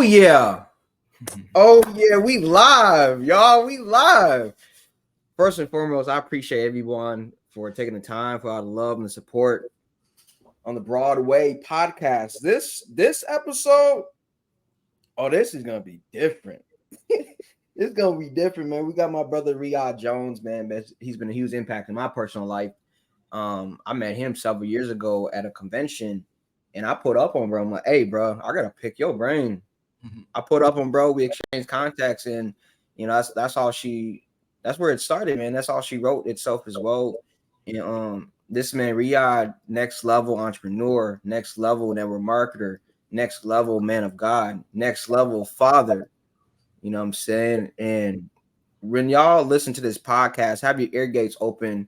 yeah. Oh yeah, we live, y'all. We live. First and foremost, I appreciate everyone for taking the time, for all the love and the support on the Broadway podcast. This episode, this is gonna be different. It's gonna be different, man. We got my brother Riyahd Jones, man. He's been a huge impact in my personal life. I met him several years ago at a convention, and I put up on bro. I'm like, hey, bro, I gotta pick your brain. I put up on bro. We exchanged contacts, and that's all she. That's where it started, man. That's all she wrote itself as well. And this man Riyahd, next level entrepreneur, next level network marketer, next level man of God, next level father. You know what I'm saying? And when y'all listen to this podcast, have your ear gates open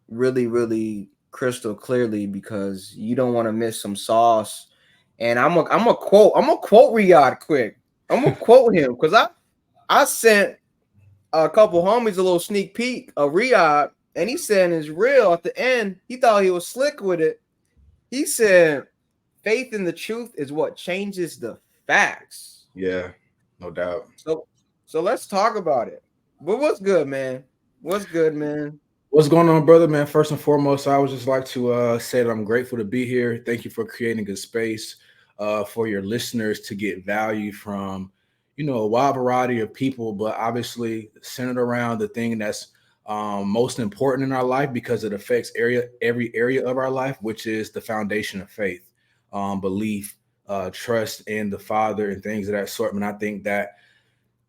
really, really crystal clearly, because you don't want to miss some sauce. And I'm a quote Riyahd quick. I'm gonna quote him because I sent a couple homies a little sneak peek of Riyahd, and he said in his reel at the end, he thought he was slick with it. He said, "Faith in the truth is what changes the facts." Yeah, no doubt. So let's talk about it. But what's good, man? What's good, man? What's going on, brother, man? First and foremost, I would just like to say that I'm grateful to be here. Thank you for creating a space for your listeners to get value from, a wide variety of people, but obviously centered around the thing that's most important in our life, because it affects every area of our life, which is the foundation of faith, belief, trust in the Father, and things of that sort. And I think that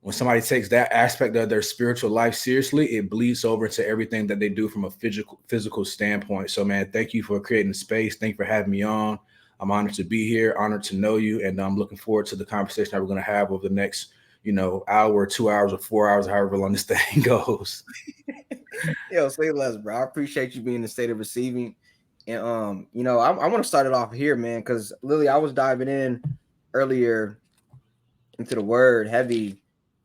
when somebody takes that aspect of their spiritual life seriously, it bleeds over into everything that they do from a physical standpoint. So, man, thank you for creating the space. Thank you for having me on. I'm honored to be here, honored to know you, and I'm looking forward to the conversation that we're going to have over the next, hour, 2 hours, or 4 hours, however long this thing goes. Yo, say less, bro. I appreciate you being in the state of receiving. And I want to start it off here, man, because Lily, I was diving in earlier into the word heavy,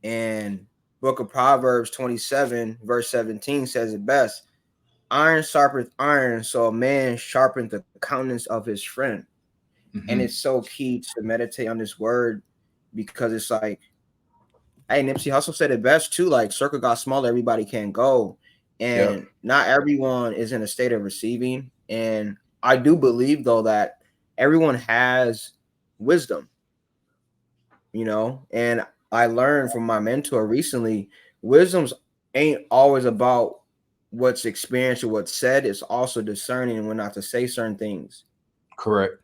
and book of Proverbs 27 verse 17 says it best: iron sharpeneth iron, so a man sharpeneth the countenance of his friend. Mm-hmm. And it's so key to meditate on this word, because it's like, hey, Nipsey Hussle said it best too, like, circle got smaller, everybody can't go. And not everyone is in a state of receiving. And I do believe, though, that everyone has wisdom, and I learned from my mentor recently, wisdom's ain't always about what's experienced or what's said. It's also discerning when not to say certain things. Correct.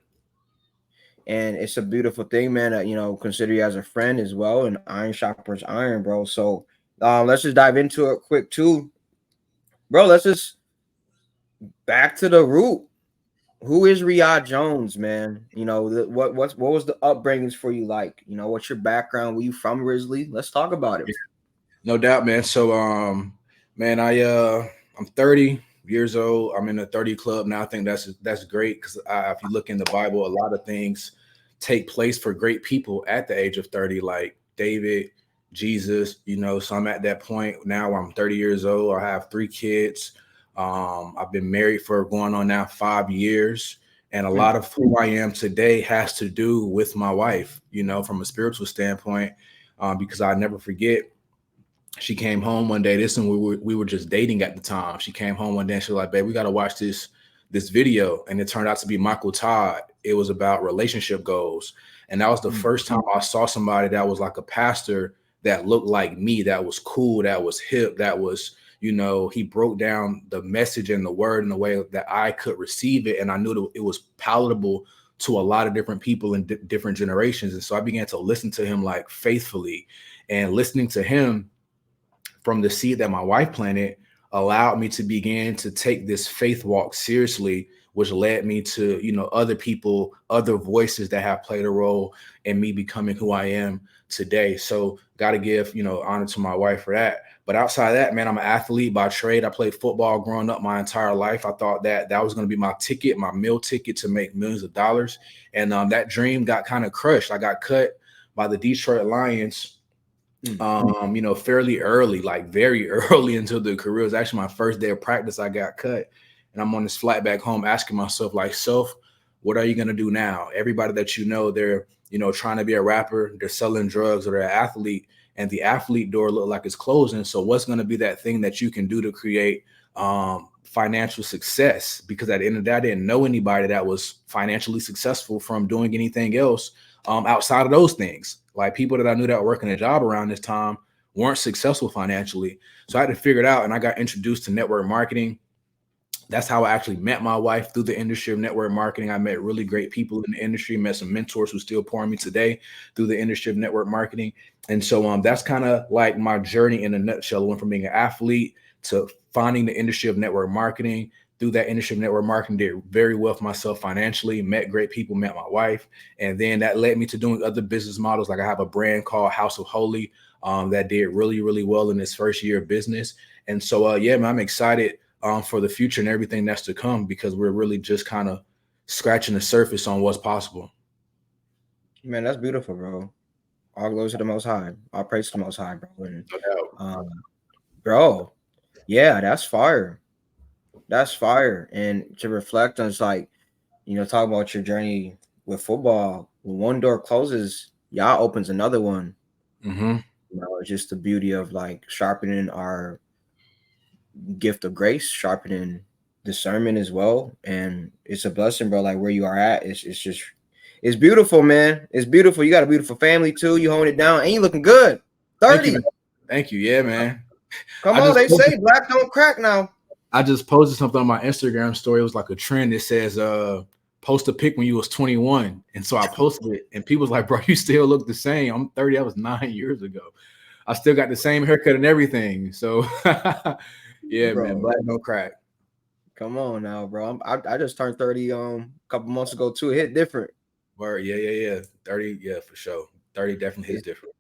And it's a beautiful thing, man, that, consider you as a friend as well. And iron sharpens iron, bro. So let's just dive into it quick too. Bro, let's just back to the root. Who is Riyahd Jones, man? What was the upbringings for you like? What's your background? Where you from originally? Let's talk about it. No doubt, man. So, man, I'm 30 years old. I'm in the 30 club now. I think that's great, because if you look in the Bible, a lot of things take place for great people at the age of 30, like David, Jesus. So I'm at that point now where I'm 30 years old. I have 3 kids. I've been married for going on now 5 years. And a lot of who I am today has to do with my wife, from a spiritual standpoint, because I never forget, she came home one day. We were just dating at the time. She came home one day and she was like, babe, we got to watch this video. And it turned out to be Michael Todd. It was about relationship goals. And that was the first time I saw somebody that was like a pastor that looked like me, that was cool, that was hip, that was, he broke down the message and the word in a way that I could receive it. And I knew that it was palatable to a lot of different people in different generations. And so I began to listen to him like faithfully, and listening to him from the seed that my wife planted allowed me to begin to take this faith walk seriously, which led me to, other people, other voices that have played a role in me becoming who I am today. So got to give, honor to my wife for that. But outside of that, man, I'm an athlete by trade. I played football growing up my entire life. I thought that was going to be my ticket, my meal ticket to make millions of dollars. And that dream got kind of crushed. I got cut by the Detroit Lions, fairly early, like very early into the career. It was actually my first day of practice. I got cut. And I'm on this flight back home asking myself, like, What are you going to do now? Everybody that you know, they're, trying to be a rapper, they're selling drugs, or they're an athlete, and the athlete door look like it's closing. So what's going to be that thing that you can do to create financial success? Because at the end of the day, I didn't know anybody that was financially successful from doing anything else outside of those things. Like people that I knew that were working a job around this time weren't successful financially. So I had to figure it out, and I got introduced to network marketing. That's how I actually met my wife, through the industry of network marketing. I met really great people in the industry, met some mentors who still pour me today through the industry of network marketing. And so that's kind of like my journey in a nutshell. I went from being an athlete to finding the industry of network marketing. Through that industry of network marketing, did very well for myself financially, met great people, met my wife. And then that led me to doing other business models. Like I have a brand called House of Holy that did really, really well in its first year of business. And so, man, I'm excited for the future and everything that's to come, because we're really just kind of scratching the surface on what's possible. Man, that's beautiful, bro. All glory to the Most High. All praise to the Most High, bro. And, bro, yeah, that's fire. That's fire. And to reflect on, it's like, talk about your journey with football. When one door closes, y'all opens another one. Mm-hmm. It's just the beauty of like sharpening our gift of grace, sharpening discernment as well. And it's a blessing, bro. Like where you are at, it's beautiful, man. It's beautiful. You got a beautiful family too. You holding it down, and you looking good. 30. Thank you. Yeah, man. Come on, they say black don't crack now. I just posted something on my Instagram story. It was like a trend. It says, post a pic when you was 21. And so I posted it, and people was like, bro, you still look the same. I'm 30. That was 9 years ago. I still got the same haircut and everything. So yeah, bro, man, black don't crack. Come on now, bro. I just turned 30 a couple months ago too. It hit different. Word, yeah. 30, yeah, for sure. 30 definitely hits different.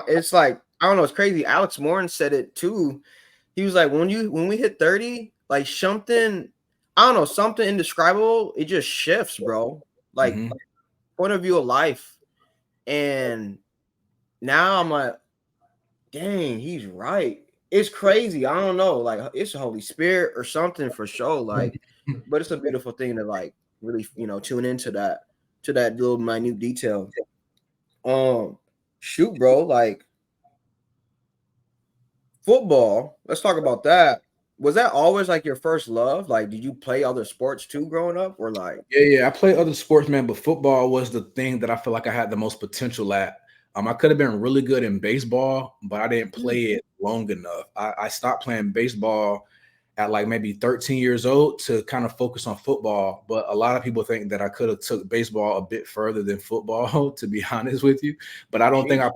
It's like, I don't know, it's crazy. Alex Morin said it too. He was like, when we hit 30, like something, I don't know, something indescribable, it just shifts, bro. Like point of view of life. And now I'm like, dang, he's right. It's crazy. I don't know. Like it's the Holy Spirit or something for sure. Like, but it's a beautiful thing to like really, tune into that little minute detail. Shoot, bro, like football. Let's talk about that. Was that always like your first love? Like, did you play other sports too growing up, or like? Yeah, I played other sports, man, but football was the thing that I feel like I had the most potential at. I could have been really good in baseball, but I didn't play it long enough. I stopped playing baseball at like maybe 13 years old to kind of focus on football. But a lot of people think that I could have took baseball a bit further than football, to be honest with you. But I don't think I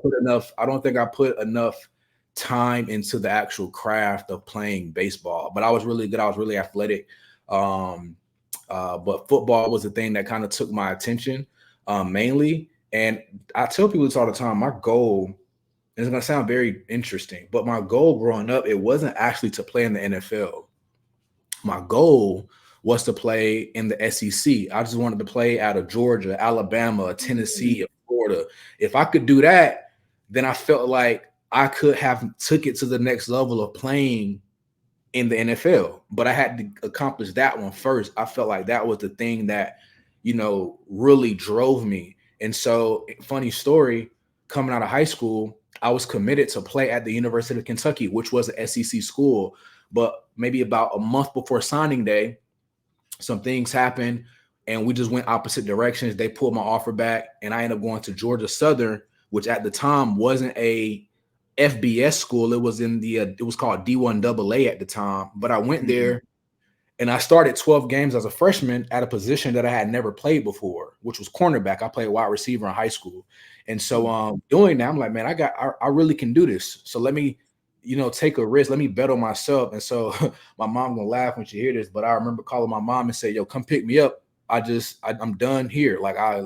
put enough time into the actual craft of playing baseball. But I was really good. I was really athletic. But football was the thing that kind of took my attention mainly. And I tell people this all the time, my goal, and it's going to sound very interesting, but my goal growing up, it wasn't actually to play in the NFL. My goal was to play in the SEC. I just wanted to play out of Georgia, Alabama, Tennessee, Florida. If I could do that, then I felt like I could have took it to the next level of playing in the NFL, but I had to accomplish that one first. I felt like that was the thing that, really drove me. And so, funny story, coming out of high school, I was committed to play at the University of Kentucky, which was an SEC school. But maybe about a month before signing day, some things happened and we just went opposite directions. They pulled my offer back and I ended up going to Georgia Southern, which at the time wasn't a FBS school. It was it was called D1AA at the time. But I went there and I started 12 games as a freshman at a position that I had never played before, which was cornerback. I played wide receiver in high school. And so doing that, I'm like, man, I really can do this. So let me, take a risk. Let me bet on myself. And so my mom gonna laugh when she hear this, but I remember calling my mom and say, yo, come pick me up. I'm done here. Like I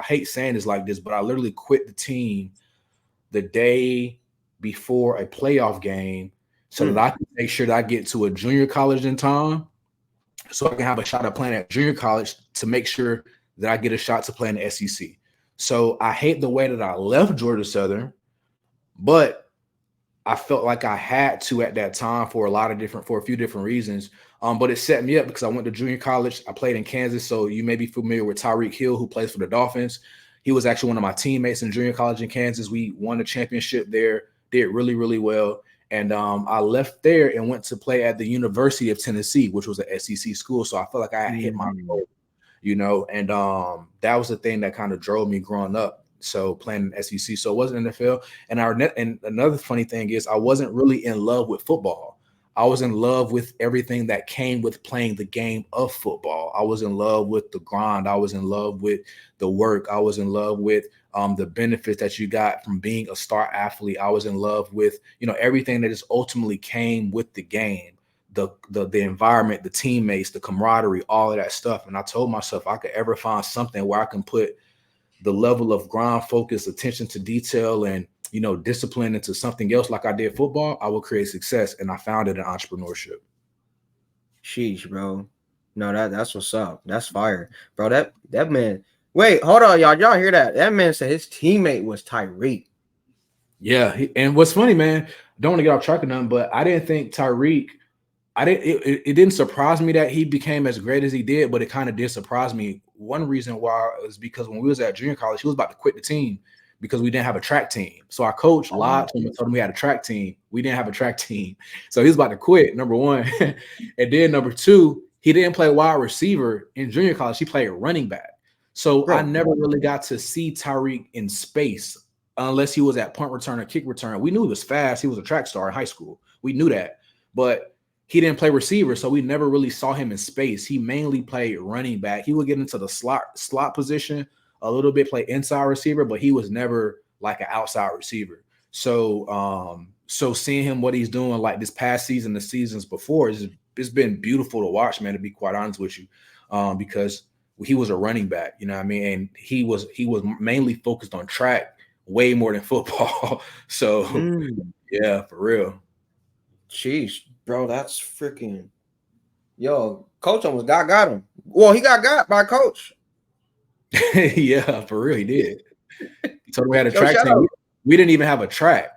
hate saying this like this, but I literally quit the team the day before a playoff game so that I can make sure that I get to a junior college in time so I can have a shot at playing at junior college to make sure that I get a shot to play in the SEC. So I hate the way that I left Georgia Southern, but I felt like I had to at that time for a few different reasons. But it set me up because I went to junior college. I played in Kansas. So you may be familiar with Tyreek Hill, who plays for the Dolphins. He was actually one of my teammates in junior college in Kansas. We won a championship there, did really, really well. And I left there and went to play at the University of Tennessee, which was an SEC school. So I felt like I had hit my goal, and that was the thing that kind of drove me growing up. So playing in SEC, so it wasn't NFL. And another funny thing is I wasn't really in love with football. I was in love with everything that came with playing the game of football. I was in love with the grind. I was in love with the work. I was in love with the benefits that you got from being a star athlete. I was in love with, everything that just ultimately came with the game, the environment, the teammates, the camaraderie, all of that stuff. And I told myself I could ever find something where I can put the level of grind, focus, attention to detail, and discipline into something else like I did football, I will create success. And I found it in entrepreneurship. Sheesh, bro. No, that's what's up. That's fire, bro. That man. Wait, hold on, y'all. Y'all hear that? That man said his teammate was Tyreek. Yeah, and what's funny, man, don't want to get off track of nothing, but I didn't think Tyreek. It didn't surprise me that he became as great as he did, but it kind of did surprise me. One reason why is because when we was at junior college, he was about to quit the team because we didn't have a track team. So our coach lied to him and told him we had a track team. We didn't have a track team. So he was about to quit, number one. And then number two, he didn't play wide receiver in junior college. He played running back. So I never really got to see Tyreek in space unless he was at punt return or kick return. We knew he was fast. He was a track star in high school. We knew that. But he didn't play receiver, so we never really saw him in space. He mainly played running back. He would get into the slot position a little bit, play inside receiver, but he was never like an outside receiver. So, so seeing him what he's doing like this past season, the seasons before, it's been beautiful to watch, man. To be quite honest with you, because he was a running back, you know what I mean, and he was mainly focused on track way more than football. So, yeah, for real. Jeez, bro, that's freaking. Yo, coach almost got him. Well, he got by coach. Yeah, for real, he did. He told him we had a track team. We didn't even have a track,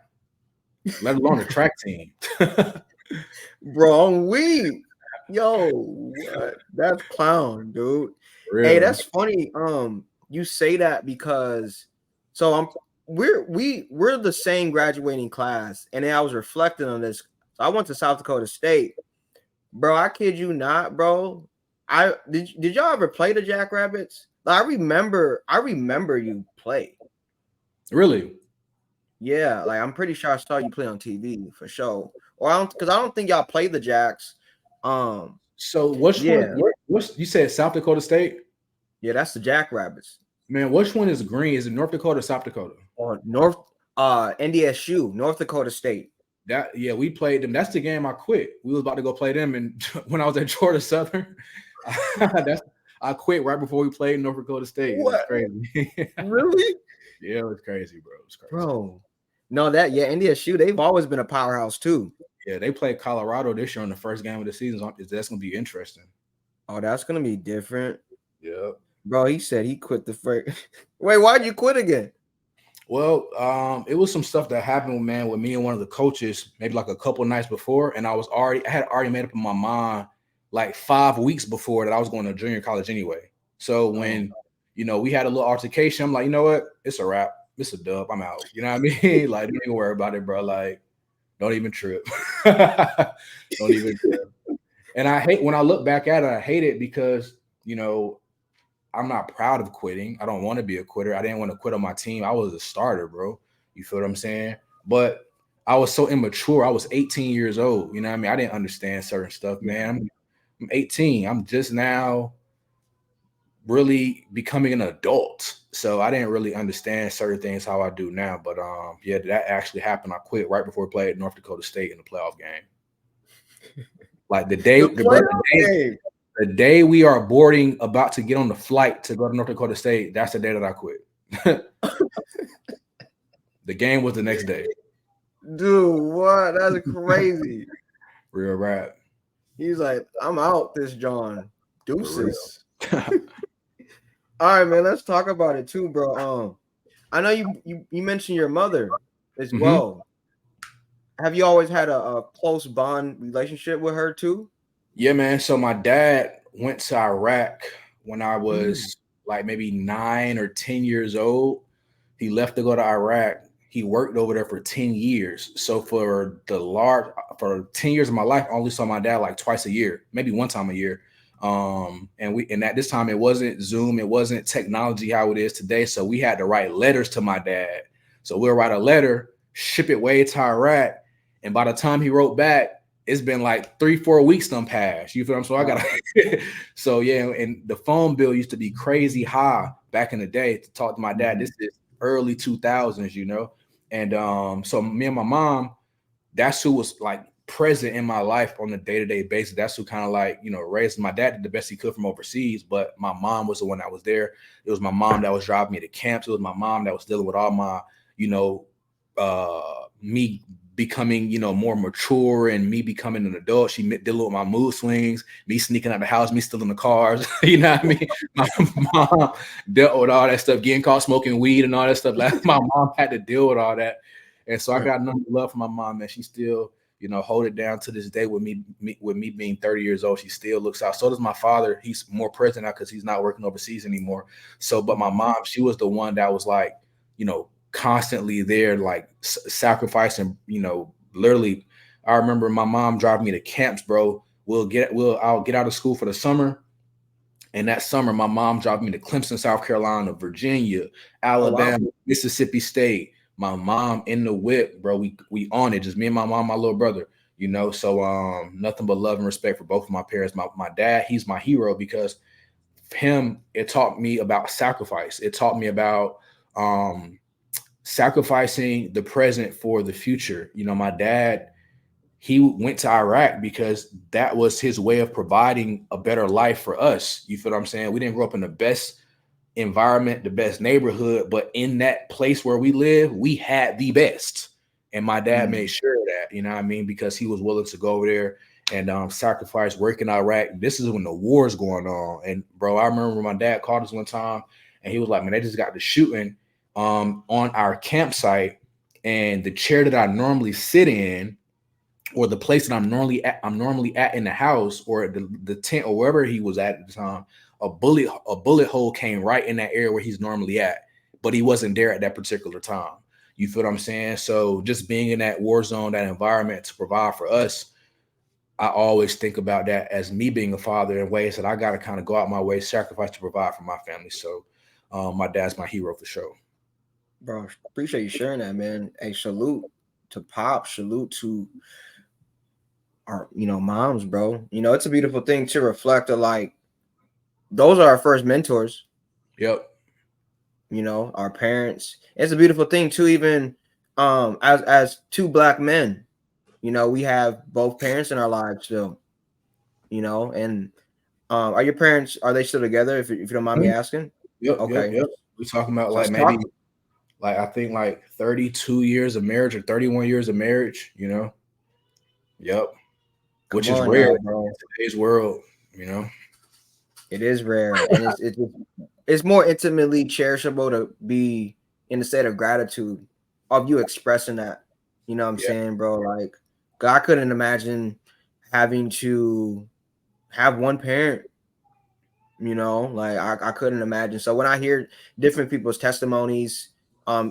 let alone a track team. Bro, yo, what? That's clown, dude. Hey, that's funny. You say that because we're the same graduating class, and then I was reflecting on this. So I went to South Dakota State, bro. I kid you not, bro. Did y'all ever play the Jackrabbits? I remember you play. Really? Yeah, like I'm pretty sure I saw you play on TV for sure. Or I don't think y'all played the Jacks. So which one? What you said? South Dakota State? Yeah, that's the Jackrabbits. Man, which one is green? Is it North Dakota or South Dakota? Or NDSU, North Dakota State. We played them. That's the game I quit. We was about to go play them, and when I was at Georgia Southern, I quit right before we played North Dakota State. What? It was crazy. Really? Yeah, it was crazy, bro. It was crazy. Bro. No, NDSU, they've always been a powerhouse too. Yeah, they played Colorado this year in the first game of the season. That's gonna be interesting. Oh, that's gonna be different. Yeah. Bro, he said he quit the first. Wait, why'd you quit again? Well, it was some stuff that happened, man, with me and one of the coaches, maybe like a couple nights before, and I had already made up in my mind like 5 weeks before that I was going to junior college anyway. So when we had a little altercation, I'm like, you know what? It's a wrap. It's a dub. I'm out. You know what I mean? Like, don't even worry about it, bro. Like, don't even trip. Don't even trip. And I hate when I look back at it, I hate it because, I'm not proud of quitting. I don't want to be a quitter. I didn't want to quit on my team. I was a starter, bro. You feel what I'm saying? But I was so immature. I was 18 years old. You know what I mean? I didn't understand certain stuff, man. I'm 18. I'm just now really becoming an adult. So I didn't really understand certain things how I do now. But yeah, that actually happened. I quit right before we played North Dakota State in the playoff game. Like the day we are boarding, about to get on the flight to go to North Dakota State, that's the day that I quit. The game was the next day. Dude, what? That's crazy. Real rap. He's like, I'm out this John. Deuces. All right, man. Let's talk about it too, bro. I know you mentioned your mother as well. have you always had a close bond relationship with her too? Yeah, man. So my dad went to Iraq when I Mm. was like maybe 9 or 10 years old. He left to go to Iraq. He worked over there for 10 years. So for 10 years of my life, I only saw my dad like twice a year, maybe one time a year. And at this time it wasn't Zoom, it wasn't technology how it is today. So we had to write letters to my dad. So we'll write a letter, ship it way to Iraq. And by the time he wrote back, it's been like 3-4 weeks done passed. You feel what I'm saying? So I Wow. gotta so yeah, and the phone bill used to be crazy high back in the day to talk to my dad. Mhm. This is early 2000s, you know. And so me and my mom, that's who was like present in my life on a day-to-day basis. That's who kind of like, raised my dad did the best he could from overseas, but my mom was the one that was there. It was my mom that was driving me to camps. It was my mom that was dealing with all my, you know, me becoming, more mature and me becoming an adult. She dealing with my mood swings, me sneaking out the house, me stealing the cars. You know what I mean? My mom dealt with all that stuff, getting caught smoking weed and all that stuff. Like my mom had to deal with all that. And so I got nothing but love for my mom, and she still, hold it down to this day with me being 30 years old. She still looks out. So does my father. He's more present now because he's not working overseas anymore. So, but my mom, she was the one that was like, constantly there, like sacrificing, literally. I remember my mom driving me to camps, bro. I'll get out of school for the summer. And that summer, my mom dropped me to Clemson, South Carolina, Virginia, Oh wow. Alabama, Mississippi State. My mom in the whip, bro. We on it, just me and my mom, my little brother. So nothing but love and respect for both of my parents. My dad, he's my hero because him, it taught me about sacrifice. It taught me about sacrificing the present for the future. My dad, he went to Iraq because that was his way of providing a better life for us. You feel what I'm saying? We didn't grow up in the best environment, the best neighborhood, but in that place where we live, we had the best. And my dad Mm. made sure of that, you know what I mean? Because he was willing to go over there and sacrifice work in Iraq. This is when the war is going on. And bro, I remember my dad called us one time and he was like, man, they just got to shooting on our campsite. And the chair that I normally sit in, or the place that I'm normally at in the house, or the tent, or wherever he was at the time, a bullet hole came right in that area where he's normally at, but he wasn't there at that particular time. You feel what I'm saying? So just being in that war zone, that environment to provide for us, I always think about that as me being a father in ways that I got to kind of go out my way, sacrifice to provide for my family. So my dad's my hero for sure. Bro, appreciate you sharing that, man. Hey, salute to Pop, salute to our, moms, bro. It's a beautiful thing to reflect on, like, those are our first mentors, Yep. our parents. It's a beautiful thing too, even as two black men, we have both parents in our lives still, and are your parents, are they still together, if you don't mind me asking? Yep. Yep. Okay. Yep. We're talking about So like let's maybe talk. like I think like 32 years of marriage or 31 years of marriage. Yep. Which Come is on rare now, in bro. today's world. It is rare, and it's more intimately cherishable to be in a state of gratitude of you expressing that. You know what I'm Yeah. saying, bro? Like, God, I couldn't imagine having to have one parent. Like I couldn't imagine. So when I hear different people's testimonies,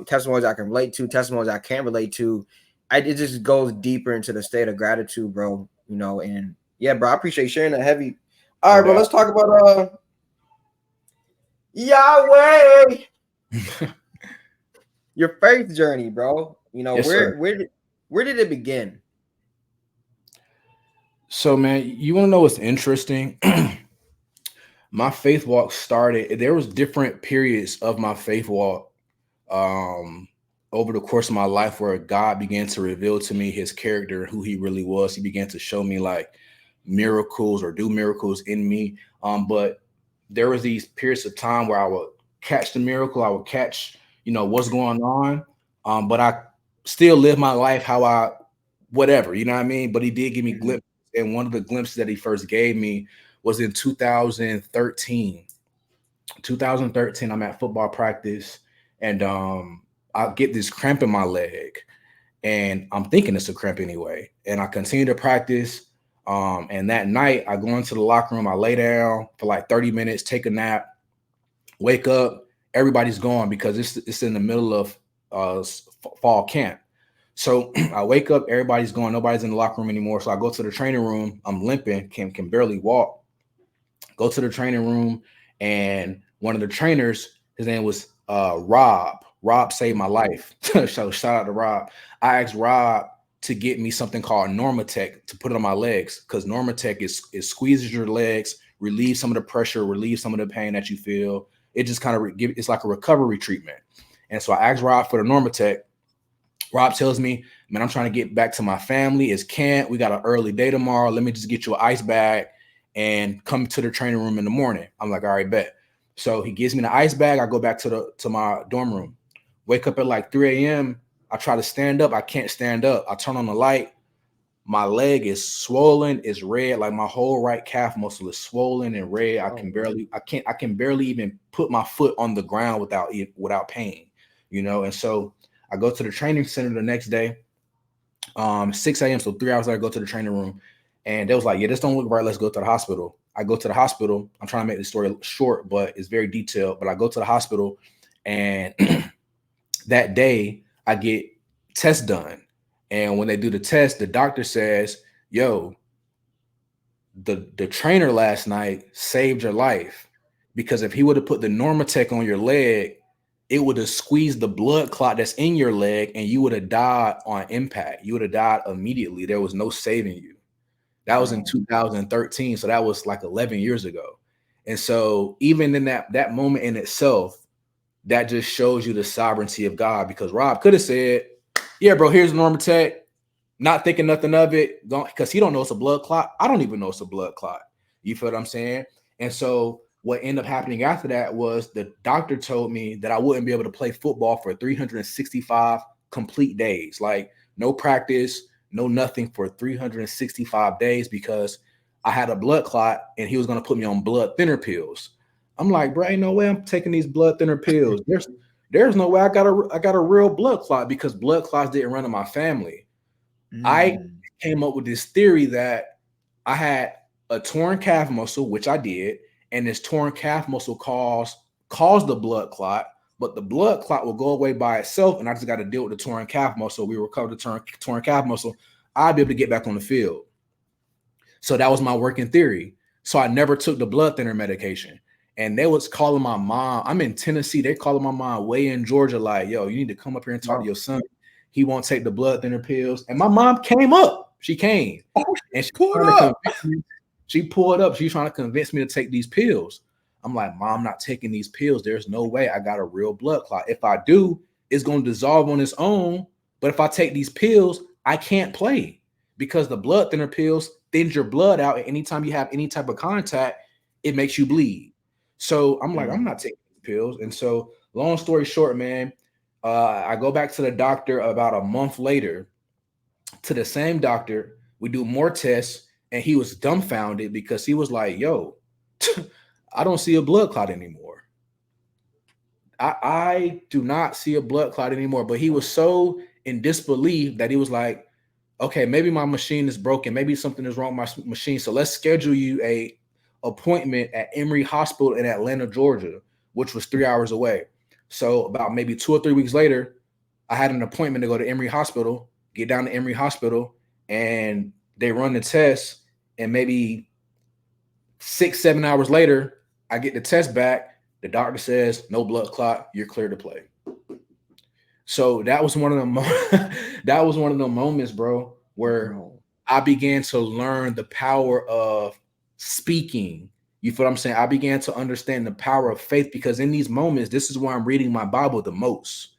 testimonies I can relate to, testimonies I can't relate to, it just goes deeper into the state of gratitude, bro. And yeah, bro, I appreciate sharing that heavy. All No right, bro, doubt. let's talk about Yahweh, your faith journey, bro. Yes, sir. Where did it begin? So man, you want to know what's interesting? My faith walk started, there was different periods of my faith walk um over the course of my life where God began to reveal to me his character, who he really was. He began to show me like miracles or do miracles in me. But there was these periods of time where I would catch the miracle, I would catch, what's going on. But I still live my life how I whatever, you know what I mean? But he did give me Mhm. glimpses. And one of the glimpses that he first gave me was in 2013. 2013, I'm at football practice and I get this cramp in my leg. and I'm thinking it's a cramp anyway. And I continue to practice. And that night I go into the locker room, I lay down for like 30 minutes, take a nap, wake up, everybody's gone because it's in the middle of fall camp. So I wake up, everybody's gone, nobody's in the locker room anymore. So I go to the training room, I'm limping, can barely walk. Go to the training room, and one of the trainers, his name was Rob. Rob saved my life. So shout out to Rob. I asked Rob to get me something called Normatec to put it on my legs, because Normatec is squeezes your legs, relieves some of the pressure, relieves some of the pain that you feel. It just kind of it's like a recovery treatment. And so I asked Rob for the Normatec. Rob tells me, man, I'm trying to get back to my family. It's camp. We got an early day tomorrow. Let me just get you an ice bag and come to the training room in the morning. I'm like, all right, bet. So he gives me the ice bag. I go back to my dorm room. Wake up at like 3 a.m. I try to stand up. I can't stand up. I turn on the light. My leg is swollen. It's red. Like my whole right calf muscle is swollen and red. I can barely even put my foot on the ground without pain, you know? And so I go to the training center the next day, 6 a.m. So 3 hours later, I go to the training room, and they was like, yeah, this don't look right. Let's go to the hospital. I go to the hospital. I'm trying to make the story short, but it's very detailed. But I go to the hospital, and that day I get tests done. And when they do the test, the doctor says, yo, the trainer last night saved your life, because if he would have put the Normatec on your leg, it would have squeezed the blood clot that's in your leg, and you would have died on impact. You would have died immediately. There was no saving you. That was in 2013. So that was like 11 years ago. And so even in that moment in itself, that just shows you the sovereignty of God, because Rob could have said, yeah, bro, here's Normatec, not thinking nothing of it, because he don't know it's a blood clot. I don't even know it's a blood clot. You feel what I'm saying? And so what ended up happening after that was the doctor told me that I wouldn't be able to play football for 365 complete days, like no practice, no nothing for 365 days, because I had a blood clot and he was going to put me on blood thinner pills. I'm like, bro, ain't no way I'm taking these blood thinner pills. There's no way I got a real blood clot, because blood clots didn't run in my family. I came up with this theory that I had a torn calf muscle, which I did, and this torn calf muscle caused the blood clot, but the blood clot will go away by itself, and I just got to deal with the torn calf muscle. We recover the torn calf muscle. I'd be able to get back on the field. So that was my working theory. So I never took the blood thinner medication. And they was calling my mom. I'm in Tennessee. They calling my mom way in Georgia, like, yo, you need to come up here and talk to your son. He won't take the blood thinner pills. And my mom came up. She came. And she pulled up. She pulled up. She's trying to convince me to take these pills. I'm like, Mom, I'm not taking these pills. There's no way. I got a real blood clot. If I do, it's going to dissolve on its own. But if I take these pills, I can't play, because the blood thinner pills thins your blood out. And anytime you have any type of contact, it makes you bleed. So I'm like, I'm not taking pills. And so long story short, man, I go back to the doctor about a month later, to the same doctor. We do more tests, and he was dumbfounded, because he was like, yo, I don't see a blood clot anymore. I do not see a blood clot anymore. But he was so in disbelief that he was like, okay, maybe my machine is broken. Maybe something is wrong with my machine. So let's schedule you a appointment at Emory Hospital in Atlanta, Georgia, which was 3 hours away. So about maybe 2 or 3 weeks later, I had an appointment to go to Emory Hospital, get down to Emory Hospital, and they run the test. And maybe 6-7 hours later, I get the test back. The doctor says, no blood clot, you're clear to play. So that was one of the moments, bro, where I began to learn the power of speaking. You feel what I'm saying? I began to understand the power of faith, because in these moments, this is where I'm reading my Bible the most.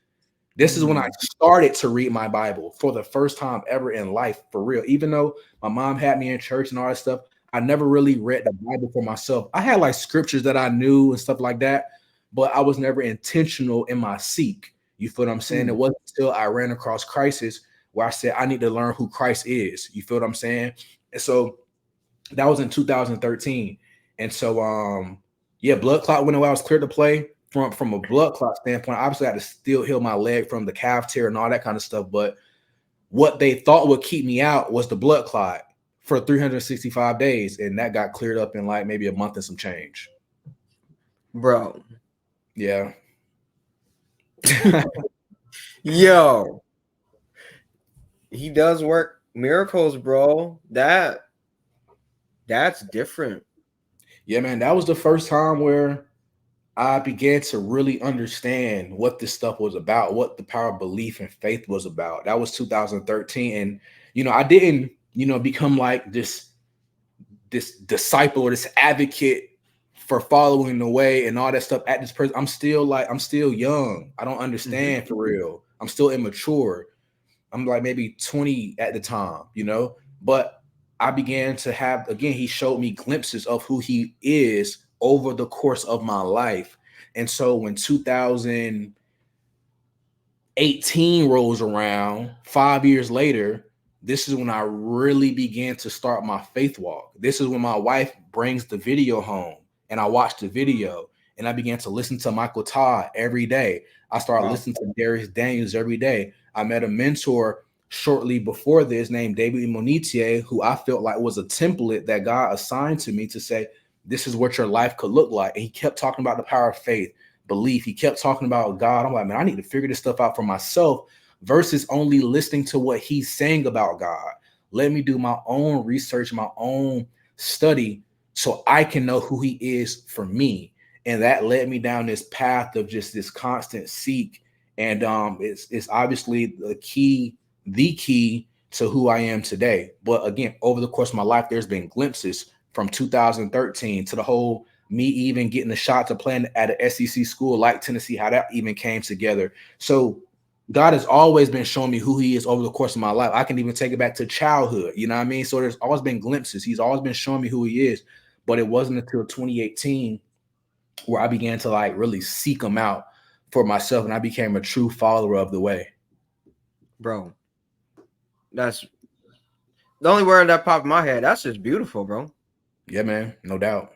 This is when I started to read my Bible for the first time ever in life, for real. Even though my mom had me in church and all that stuff, I never really read the Bible for myself. I had like scriptures that I knew and stuff like that, but I was never intentional in my seek. You feel what I'm saying? It wasn't until I ran across crisis where I said, I need to learn who Christ is. You feel what I'm saying? And so that was in 2013. And so, blood clot went away. I was clear to play. From a blood clot standpoint, obviously I had to still heal my leg from the calf tear and all that kind of stuff. But what they thought would keep me out was the blood clot for 365 days. And that got cleared up in like maybe a month and some change. Bro. Yeah. Yo, he does work miracles, bro. That's different. Yeah, man. That was the first time where I began to really understand what this stuff was about, what the power of belief and faith was about. That was 2013. And, I didn't, become like this disciple or this advocate for following the way and all that stuff at this person. I'm still young. I don't understand for real. I'm still immature. I'm like maybe 20 at the time, but I began to have, again, he showed me glimpses of who he is over the course of my life. And so when 2018 rolls around, 5 years later, this is when I really began to start my faith walk. This is when my wife brings the video home and I watch the video and I began to listen to Michael Todd every day. I started listening to Darius Daniels every day. I met a mentor shortly before this named David Imonitie, who I felt like was a template that God assigned to me to say, this is what your life could look like. And he kept talking about the power of faith, belief. He kept talking about God. I'm like, man, I need to figure this stuff out for myself versus only listening to what he's saying about God. Let me do my own research, my own study, so I can know who he is for me. And that led me down this path of just this constant seek. And it's obviously the key to who I am today. But again, over the course of my life, there's been glimpses from 2013 to the whole me even getting the shot to playing at an SEC school like Tennessee, how that even came together. So God has always been showing me who he is over the course of my life. I can even take it back to childhood. You know what I mean? So there's always been glimpses. He's always been showing me who he is. But it wasn't until 2018 where I began to like really seek him out for myself. And I became a true follower of the way. Bro, that's the only word that popped in my head. That's just beautiful, bro. Yeah, man. No doubt.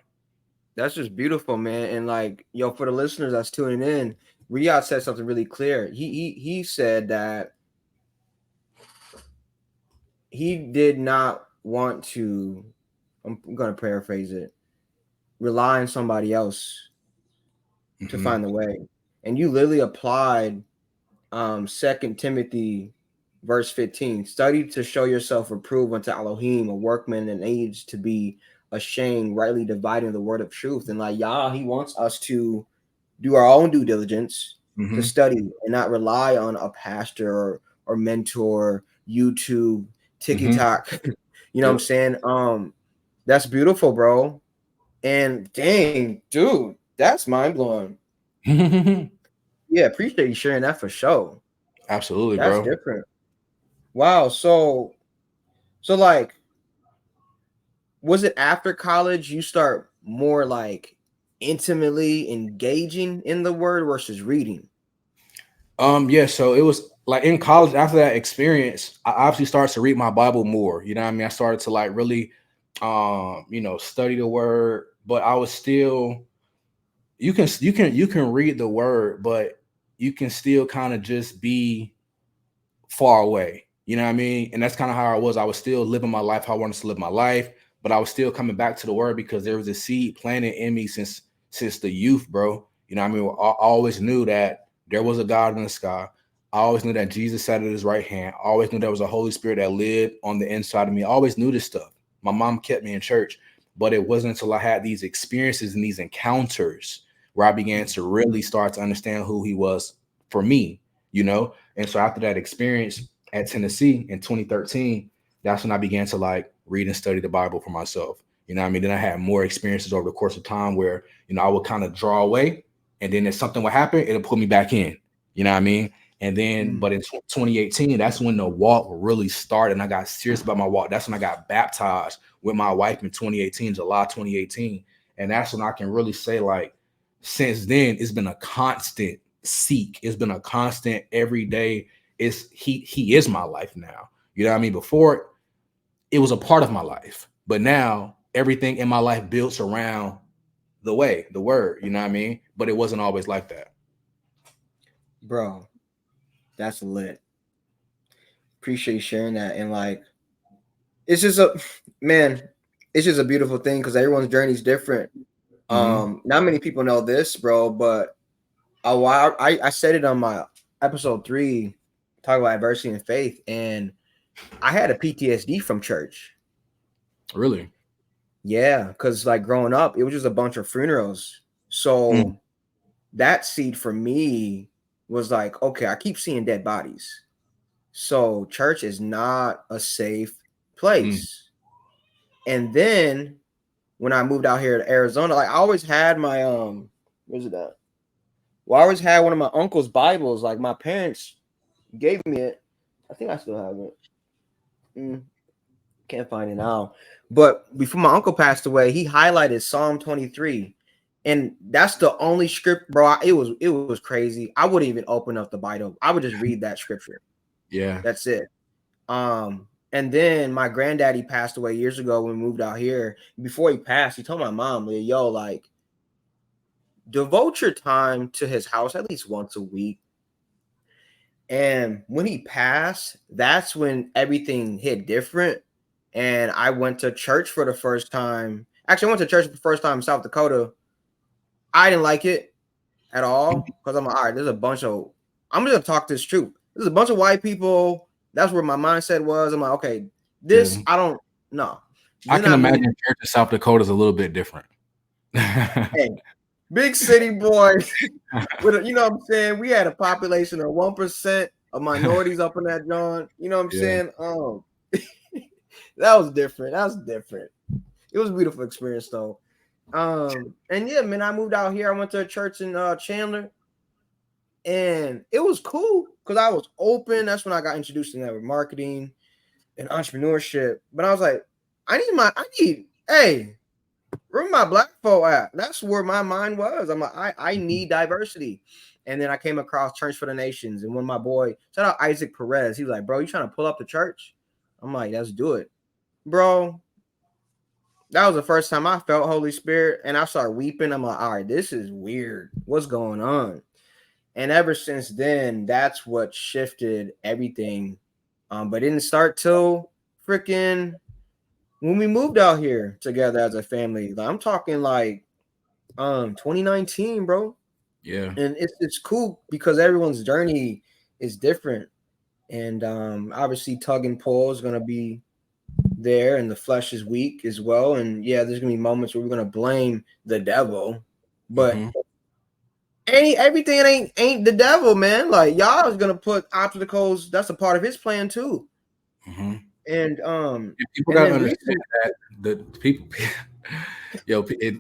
That's just beautiful, man. And like, yo, for the listeners that's tuning in, Riyahd said something really clear. He said that he did not want to, I'm gonna paraphrase it, rely on somebody else to find the way. And you literally applied 2 Timothy verse 15. Study to show yourself approved unto Elohim, a workman and age to be ashamed, rightly dividing the word of truth. And like, y'all, he wants us to do our own due diligence to study and not rely on a pastor or mentor, YouTube, TikTok. You know what I'm saying? That's beautiful, bro. And dang, dude, that's mind blowing. Yeah, appreciate you sharing that for sure. Absolutely, That's bro. different. Wow. So like, was it after college you start more like intimately engaging in the word versus reading? Yeah, so it was like in college after that experience, I obviously started to read my Bible more. You know what I mean? I started to like really study the word, but I was still you can read the word, but you can still kind of just be far away. You know what I mean? And that's kind of how I was. I was still living my life how I wanted to live my life, but I was still coming back to the word because there was a seed planted in me since the youth, bro. You know what I mean? I always knew that there was a God in the sky. I always knew that Jesus sat at his right hand. I always knew there was a Holy Spirit that lived on the inside of me. I always knew this stuff. My mom kept me in church, but it wasn't until I had these experiences and these encounters where I began to really start to understand who he was for me, And so after that experience at Tennessee in 2013, that's when I began to like read and study the Bible for myself. You know what I mean? Then I had more experiences over the course of time where, I would kind of draw away and then if something would happen, it'll put me back in. You know what I mean? And then, but in 2018, that's when the walk really started and I got serious about my walk. That's when I got baptized with my wife in 2018, July 2018. And that's when I can really say like, since then, it's been a constant seek. It's been a constant every day. He is my life now. You know what I mean? Before it was a part of my life, but now everything in my life builds around the way, the word, you know what I mean? But it wasn't always like that. Bro, that's lit. Appreciate you sharing that. And like, it's just a man, it's just a beautiful thing because everyone's journey is different. Mm-hmm. Not many people know this, bro, but a while I said it on my episode 3, talk about adversity and faith, and I had a PTSD from church. Really? Yeah, because like growing up, it was just a bunch of funerals. Mm. So that seed for me was like, okay, I keep seeing dead bodies. So church is not a safe Mm. place. And then when I moved out here to Arizona, like I always had my where's it at? Well, I always had one of my uncle's Bibles. Like my parents gave me it. I think I still have it. Can't find it now. But before my uncle passed away, he highlighted Psalm 23. And that's the only script, bro. It was crazy. I wouldn't even open up the Bible. I would just read that scripture. Yeah. That's it. And then my granddaddy passed away years ago when we moved out here. Before he passed, he told my mom, yo, like, devote your time to his house at least once a week. And when he passed, that's when everything hit different. And I went to church for the first time. Actually, I went to church for the first time in South Dakota. I didn't like it at all because I'm like, all right, I'm just gonna talk this truth. There's a bunch of white people. That's where my mindset was. I'm like, okay, Yeah. I don't know. I Then can I moved. imagine church in South Dakota is a little bit different. Hey, big city boy. You know what I'm saying? We had a population of 1% of minorities up in that John. You know what I'm Yeah. saying? That was different. It was a beautiful experience though. And yeah, man, I moved out here. I went to a church in Chandler, and it was cool because I was open. That's when I got introduced to network marketing and entrepreneurship. But I was like, hey, where my black folk at? That's where my mind was. I'm like, I need diversity. And then I came across Church for the Nations. And when my boy, shout out Isaac Perez, he was like, bro, you trying to pull up the church? I'm like, let's do it. Bro, that was the first time I felt Holy Spirit. And I started weeping. I'm like, all right, this is weird. What's going on? And ever since then, that's what shifted everything. But it didn't start till freaking when we moved out here together as a family. Like, I'm talking like 2019, bro. Yeah. And it's cool because everyone's journey is different. And obviously tug and pull is gonna be there, and the flesh is weak as well. And yeah, there's gonna be moments where we're gonna blame the devil, but Mm-hmm. everything ain't the devil, man. Like y'all is gonna put obstacles. That's a part of his plan too. Mm-hmm. And People and gotta then understand recent, that the people,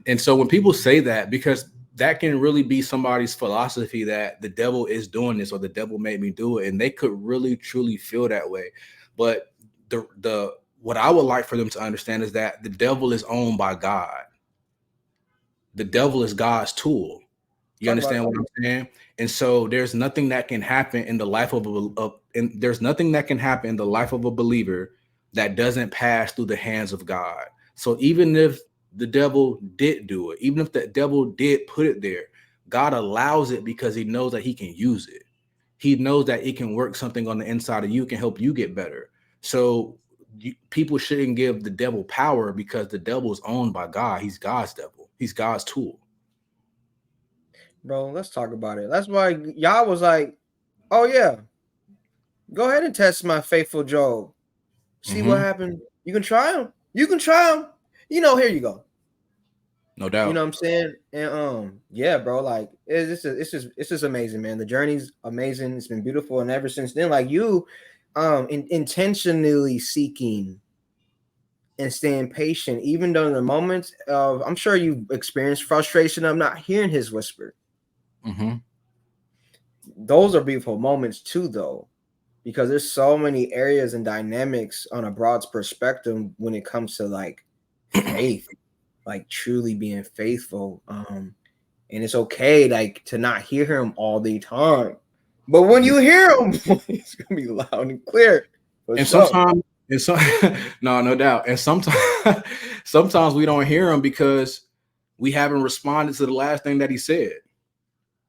and so when people say that, because that can really be somebody's philosophy that the devil is doing this or the devil made me do it, and they could really truly feel that way. But the what I would like for them to understand is that the devil is owned by God. The devil is God's tool. You talk about understand what I'm saying? And so there's nothing that can happen in the life and there's nothing that can happen in the life of a believer that doesn't pass through the hands of God. So even if the devil did do it, even if the devil did put it there, God allows it because he knows that he can use it. He knows that it can work something on the inside of you, can help you get better. So people shouldn't give the devil power because the devil is owned by God. He's God's devil. He's God's tool. bro. Let's talk about it. That's why y'all was like, oh yeah, go ahead and test my faithful Job. See what Mm-hmm. happened. You can try him. You can try him. Here you go. No You know doubt. what I'm saying? And yeah, bro, like it's just amazing, man. The journey's amazing. It's been beautiful, and ever since then, like you, intentionally seeking and staying patient, even during the moments of, I'm sure you've experienced frustration of not hearing his whisper. Mm-hmm. Those are beautiful moments too, though, because there's so many areas and dynamics on a broad perspective when it comes to like faith, like truly being faithful. And it's okay like to not hear him all the time, but when Yeah. you hear him, it's gonna be loud and clear for And sure. sometimes, and so, no doubt. And sometimes, sometimes we don't hear him because we haven't responded to the last thing that he said,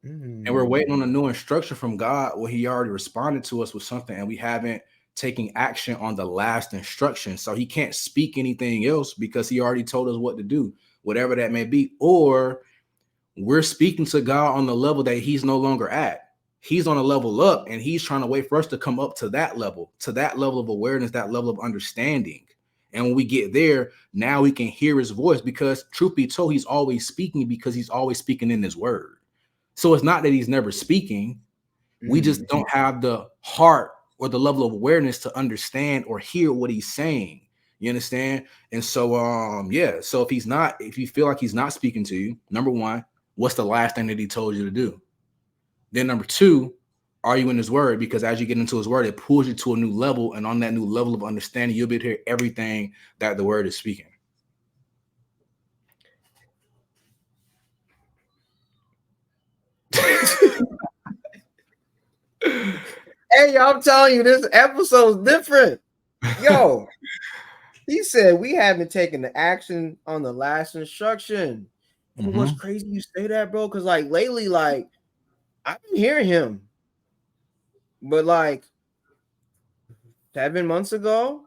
and we're waiting on a new instruction from God when He already responded to us with something, and we haven't taking action on the last instruction. So he can't speak anything else because he already told us what to do, whatever that may be. Or we're speaking to God on the level that he's no longer at. He's on a level up, and he's trying to wait for us to come up to that level of awareness, that level of understanding. And when we get there, now we can hear his voice, because truth be told, he's always speaking, because he's always speaking in his word. So it's not that he's never speaking. We just don't have the heart or the level of awareness to understand or hear what he's saying. You understand? And so, yeah. So if you feel like he's not speaking to you, number one, what's the last thing that he told you to do? Then number two, are you in his word? Because as you get into his word, it pulls you to a new level. And on that new level of understanding, you'll be able to hear everything that the word is speaking. Hey, I'm telling you, this episode's different. Yo, he said we haven't taken the action on the last instruction. And what's crazy you say that, bro? Because like lately, like I've been hearing him, but like 7 months ago,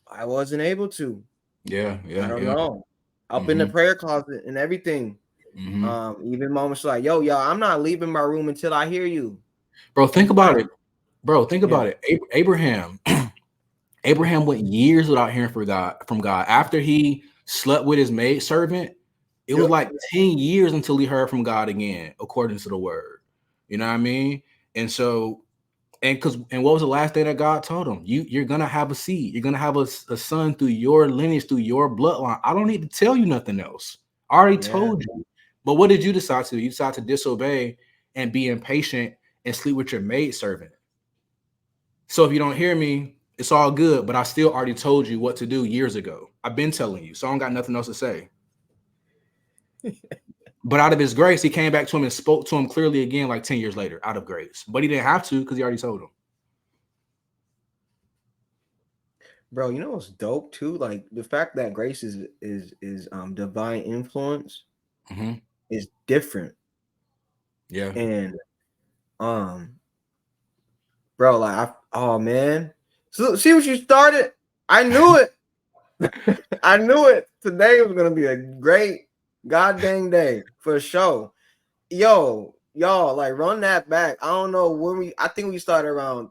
I wasn't able to. Yeah. I don't know. Up in the prayer closet and everything. Even moments like, yo, I'm not leaving my room until I hear you. Bro, think about it. Abraham went years without hearing from God. After he slept with his maidservant, it was like 10 years until he heard from God again, according to the word. You know what I mean? And so, and what was the last thing that God told him? You're gonna have a seed. You're gonna have a son through your lineage, through your bloodline. I don't need to tell you nothing else. I already told you. But what did you decide to do? You decided to disobey and be impatient and sleep with your maidservant. So if you don't hear me, it's all good, but I still already told you what to do years ago. I've been telling you, so I don't got nothing else to say. But out of his grace, he came back to him and spoke to him clearly again, like 10 years later, out of grace. But he didn't have to, because he already told him. Bro, you know what's dope too? Like the fact that grace is divine influence is different. Yeah. And bro, like oh man. So see what you started? I knew it. I knew it. Today was gonna be a great goddamn day for sure. Yo, y'all, like run that back. I don't know when I think we started around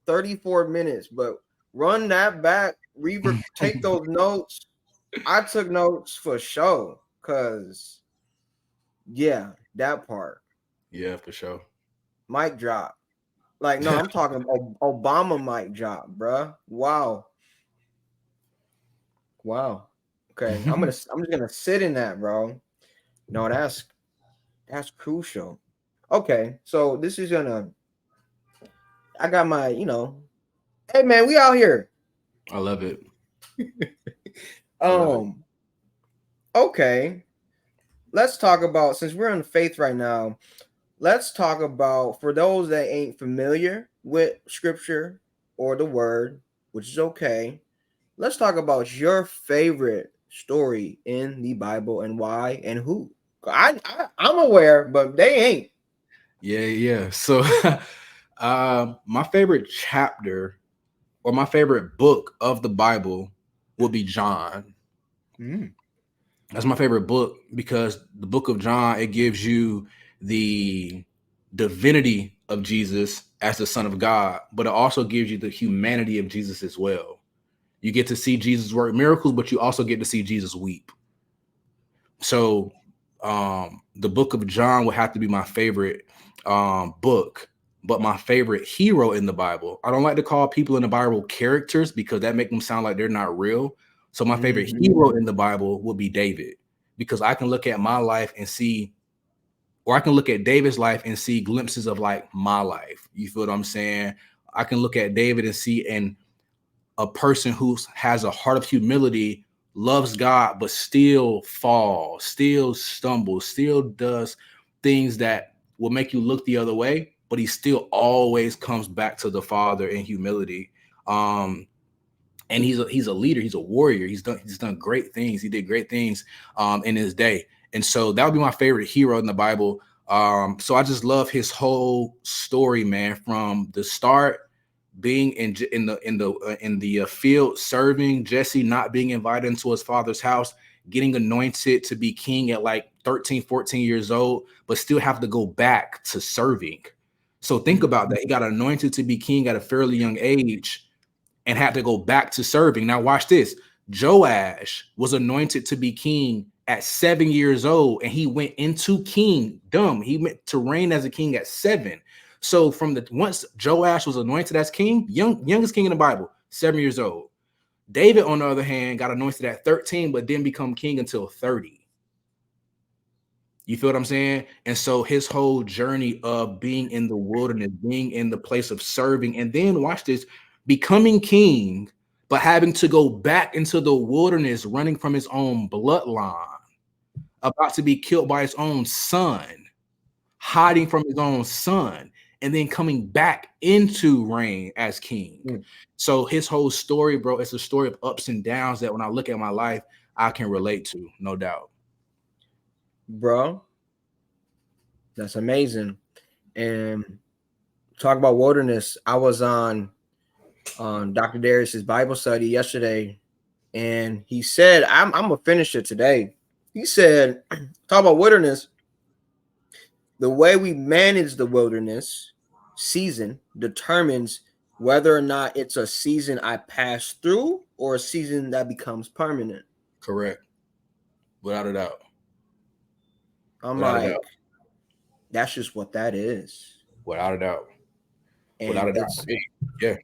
34 minutes, but run that back, take those notes. I took notes for sure, cause yeah, that part. Yeah, for sure. Mic drop. Like, no, I'm talking Obama mic drop, bruh. Wow. Okay, I'm just gonna sit in that, bro. No, that's crucial. Okay, so this is gonna. I got my, hey man, we out here. I love it. Okay. Let's talk about, since we're in faith right now, let's talk about, for those that ain't familiar with scripture or the word, which is okay. Let's talk about your favorite story in the Bible and why and who. I'm aware, but they ain't. Yeah. So my favorite chapter or my favorite book of the Bible would be John. That's my favorite book, because the book of John, it gives you the divinity of Jesus as the Son of God, but it also gives you the humanity of Jesus as well. You get to see Jesus work miracles, but you also get to see Jesus weep. So the book of John would have to be my favorite book. But my favorite hero in the Bible, I don't like to call people in the Bible characters, because that makes them sound like they're not real. So my favorite hero in the Bible would be David, because I can look at my life and see, or I can look at David's life and see glimpses of like my life. You feel what I'm saying? I can look at David and see a person who has a heart of humility, loves God, but still falls, still stumbles, still does things that will make you look the other way, but he still always comes back to the Father in humility. And he's a leader, he's a warrior. He's done great things. He did great things in his day. And so that would be my favorite hero in the Bible. So I just love his whole story, man, from the start being in the field serving, Jesse not being invited into his father's house, getting anointed to be king at like 13, 14 years old, but still have to go back to serving. So think about that. He got anointed to be king at a fairly young age and had to go back to serving. Now watch this. Joash was anointed to be king at 7 years old, and he went into kingdom. He went to reign as a king at 7. So from the once Joash was anointed as king, youngest king in the Bible, 7 years old. David, on the other hand, got anointed at 13, but didn't become king until 30. You feel what I'm saying? And so his whole journey of being in the wilderness, being in the place of serving, and then watch this, becoming king, but having to go back into the wilderness, running from his own bloodline, about to be killed by his own son, hiding from his own son, and then coming back into reign as king. So his whole story, bro, it's a story of ups and downs that when I look at my life, I can relate to, no doubt. Bro, that's amazing. And talk about wilderness. I was on Dr. Darius's Bible study yesterday, and he said, I'm gonna finish it today. He said, talk about wilderness. The way we manage the wilderness season determines whether or not it's a season I pass through or a season that becomes permanent. Correct. Without a doubt. I'm like, that's just what that is. Without a doubt. And Without a doubt.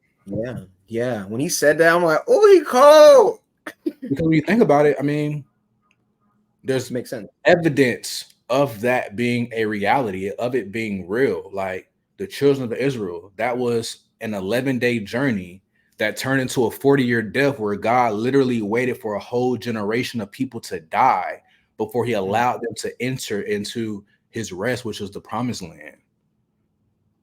Yeah. When he said that, I'm like, oh, he cold. Because when you think about it, I mean, there's makes sense. Evidence of that being a reality, of it being real. Like the children of Israel, that was an 11-day journey that turned into a 40-year death where God literally waited for a whole generation of people to die before he allowed them to enter into his rest, which was the promised land.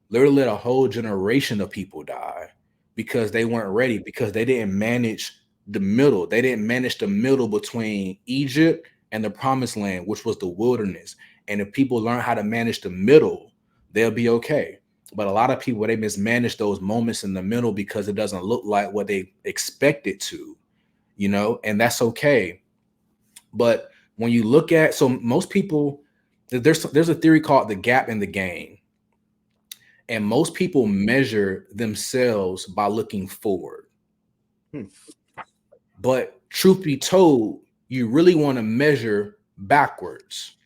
Literally let a whole generation of people die because they weren't ready, because they didn't manage the middle. They didn't manage the middle between Egypt and the promised land, which was the wilderness. And if people learn how to manage the middle, they'll be okay. But a lot of people, they mismanage those moments in the middle because it doesn't look like what they expect it to, you know, and that's okay. But when you look at, so most people, there's a theory called the gap in the gain. And most people measure themselves by looking forward. But truth be told, you really want to measure backwards,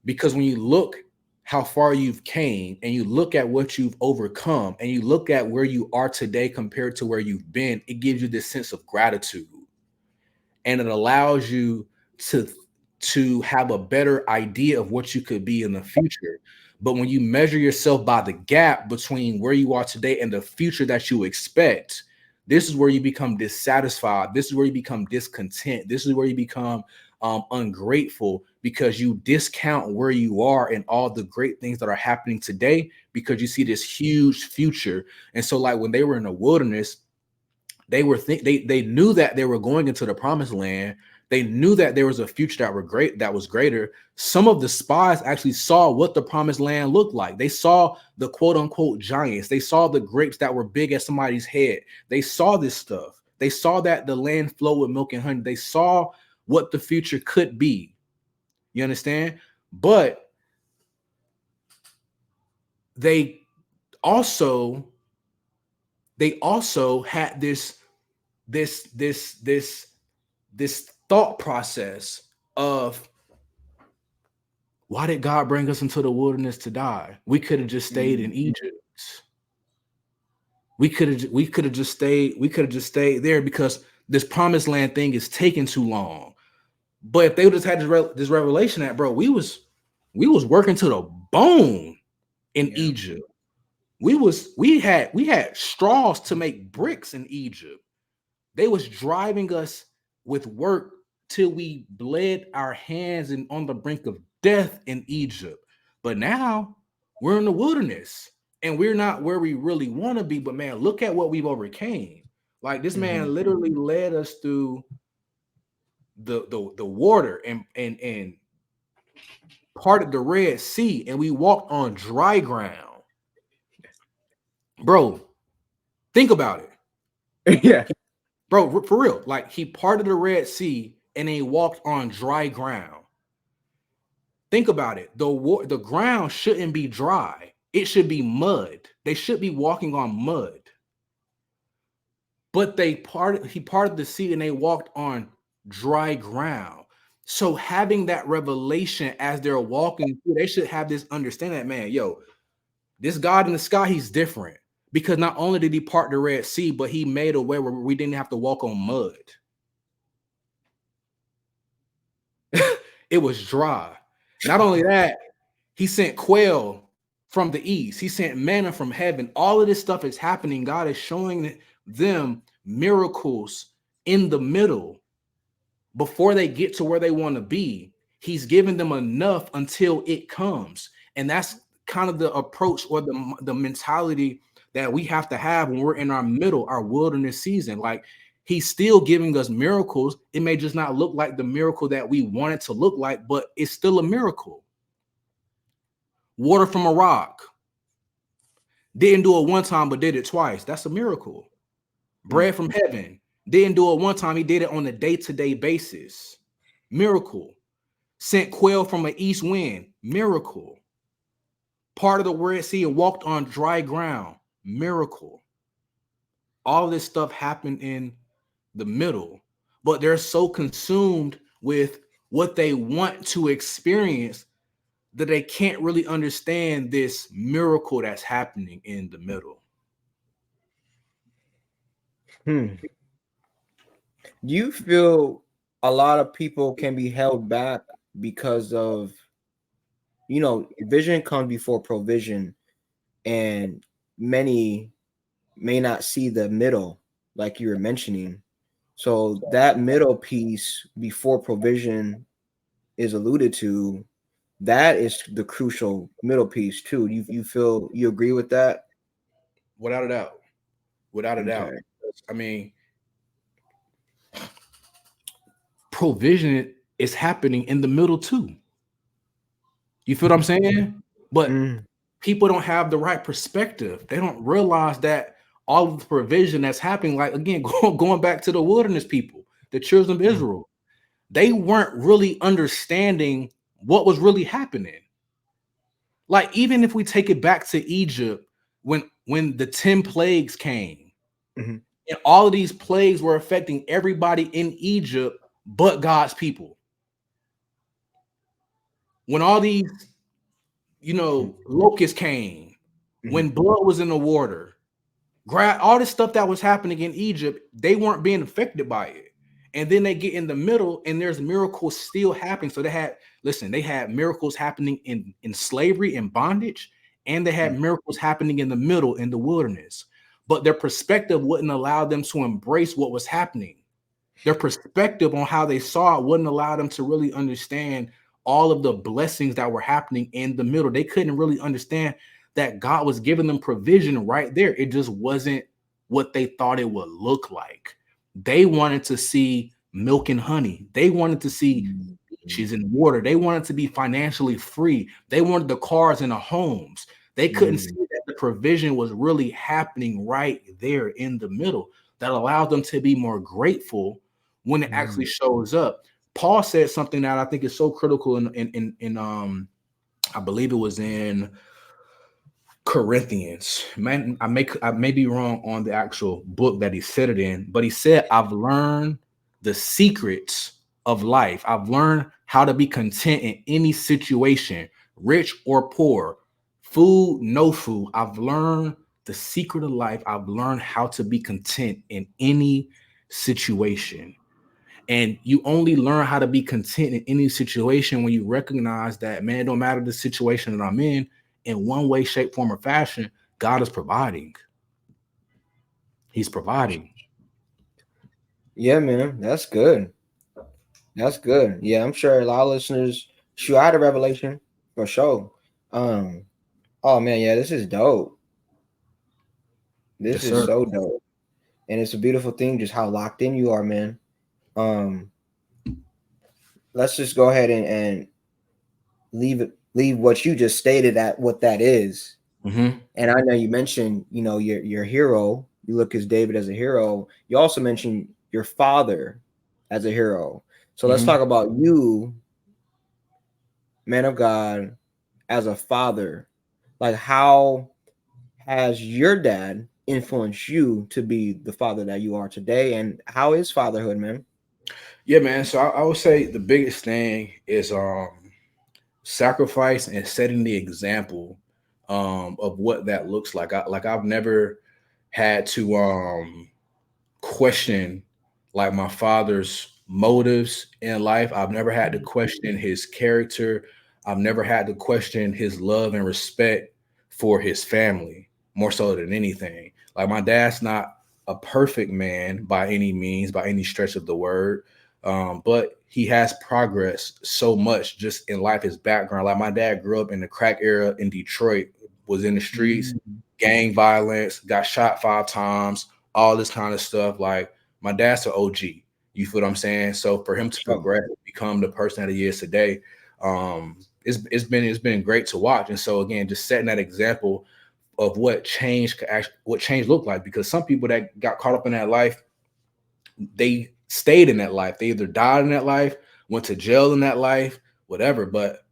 because when you look how far you've came and you look at what you've overcome and you look at where you are today compared to where you've been, it gives you this sense of gratitude, and it allows you to have a better idea of what you could be in the future. But when you measure yourself by the gap between where you are today and the future that you expect, this is where you become dissatisfied. This is where you become discontent. This is where you become ungrateful, because you discount where you are and all the great things that are happening today because you see this huge future. And so, like when they were in the wilderness, they knew that they were going into the promised land. They knew that there was a future that was greater. Some of the spies actually saw what the promised land looked like. They saw the quote unquote giants. They saw the grapes that were big as somebody's head. They saw this stuff. They saw that the land flowed with milk and honey. They saw what the future could be. You understand? But they also had this thought process of, why did God bring us into the wilderness to die? We could have just stayed in Egypt. We could have just stayed there, because this promised land thing is taking too long. But if they would have had this revelation that, bro, we was working to the bone in Egypt. We had straws to make bricks in Egypt. They was driving us with work till we bled our hands and on the brink of death in Egypt. But now we're in the wilderness and we're not where we really want to be. But man, look at what we've overcame. Like this man literally led us through the water and parted the Red Sea, and we walked on dry ground. Bro, Think about it. Yeah. Bro, for real. Like, he parted the Red Sea and he walked on dry ground. Think about it. The ground shouldn't be dry. It should be mud. They should be walking on mud. But he parted the sea and they walked on dry ground. So having that revelation as they're walking through, they should have this understanding that, man, yo, this God in the sky, he's different. Because not only did he part the Red Sea, but he made a way where we didn't have to walk on mud. It was dry. Not only that, he sent quail from the east. He sent manna from heaven. All of this stuff is happening. God is showing them miracles in the middle before they get to where they want to be. He's giving them enough until it comes. And that's kind of the approach or the mentality that we have to have when we're in our middle, our wilderness season. Like, he's still giving us miracles. It may just not look like the miracle that we want it to look like, but it's still a miracle. Water from a rock. Didn't do it one time, but did it twice. That's a miracle. Bread from heaven. Didn't do it one time. He did it on a day-to-day basis. Miracle. Sent quail from an east wind. Miracle. Part of the Red Sea and walked on dry ground. Miracle. All of this stuff happened in the middle, but they're so consumed with what they want to experience that they can't really understand this miracle that's happening in the middle. Do you feel a lot of people can be held back because of, vision comes before provision, and many may not see the middle, like you were mentioning. So that middle piece before provision is alluded to, that is the crucial middle piece too. You feel, you agree with that? Without a doubt. Without a doubt. I mean, provision is happening in the middle too. You feel what I'm saying? But people don't have the right perspective. They don't realize that all of the provision that's happening, like, again, going back to the wilderness people, the children of Israel, they weren't really understanding what was really happening. Like, even if we take it back to Egypt, when the 10 plagues came, and all of these plagues were affecting everybody in Egypt but God's people. When all these, locusts came, when blood was in the water, all this stuff that was happening in Egypt, they weren't being affected by it. And then they get in the middle and there's miracles still happening. So they had miracles happening in slavery and bondage, and they had miracles happening in the middle in the wilderness. But their perspective wouldn't allow them to embrace what was happening. Their perspective on how they saw it wouldn't allow them to really understand all of the blessings that were happening in the middle. They couldn't really understand that God was giving them provision right there. It just wasn't what they thought it would look like. They wanted to see milk and honey. They wanted to see beaches and water. They wanted to be financially free. They wanted the cars and the homes. They couldn't see that the provision was really happening right there in the middle that allowed them to be more grateful when it actually shows up. Paul said something that I think is so critical in I believe it was in Corinthians. Man, I may be wrong on the actual book that he said it in, but he said, I've learned the secrets of life. I've learned how to be content in any situation, rich or poor, food, no food. I've learned the secret of life. I've learned how to be content in any situation. And you only learn how to be content in any situation when you recognize that, man, it don't matter the situation that I'm in one way, shape, form, or fashion, God is providing. He's providing. Yeah, man, that's good. That's good. Yeah, I'm sure a lot of listeners, I had a revelation for sure. Oh man, yeah, this is dope. This is so dope. And it's a beautiful thing just how locked in you are, man. Let's just go ahead and leave what you just stated at what that is. And I know you mentioned, your hero, You look as David as a hero. You also mentioned your father as a hero. So let's talk about you, man of God, as a father. Like, how has your dad influenced you to be the father that you are today? And how is fatherhood, man? Yeah, man. So I would say the biggest thing is sacrifice and setting the example of what that looks like. I've never had to question like my father's motives in life. I've never had to question his character. I've never had to question his love and respect for his family more so than anything. Like my dad's not a perfect man by any means, by any stretch of the word. But he has progressed so much just in life, his background. Like my dad grew up in the crack era in Detroit, was in the streets, gang violence, got shot 5 times, all this kind of stuff. Like my dad's an OG. You feel what I'm saying? So for him to Sure. progress, become the person that he is today, it's been great to watch. And so again, just setting that example of what change looked like, because some people that got caught up in that life, they stayed in that life. They either died in that life, went to jail in that life, whatever. But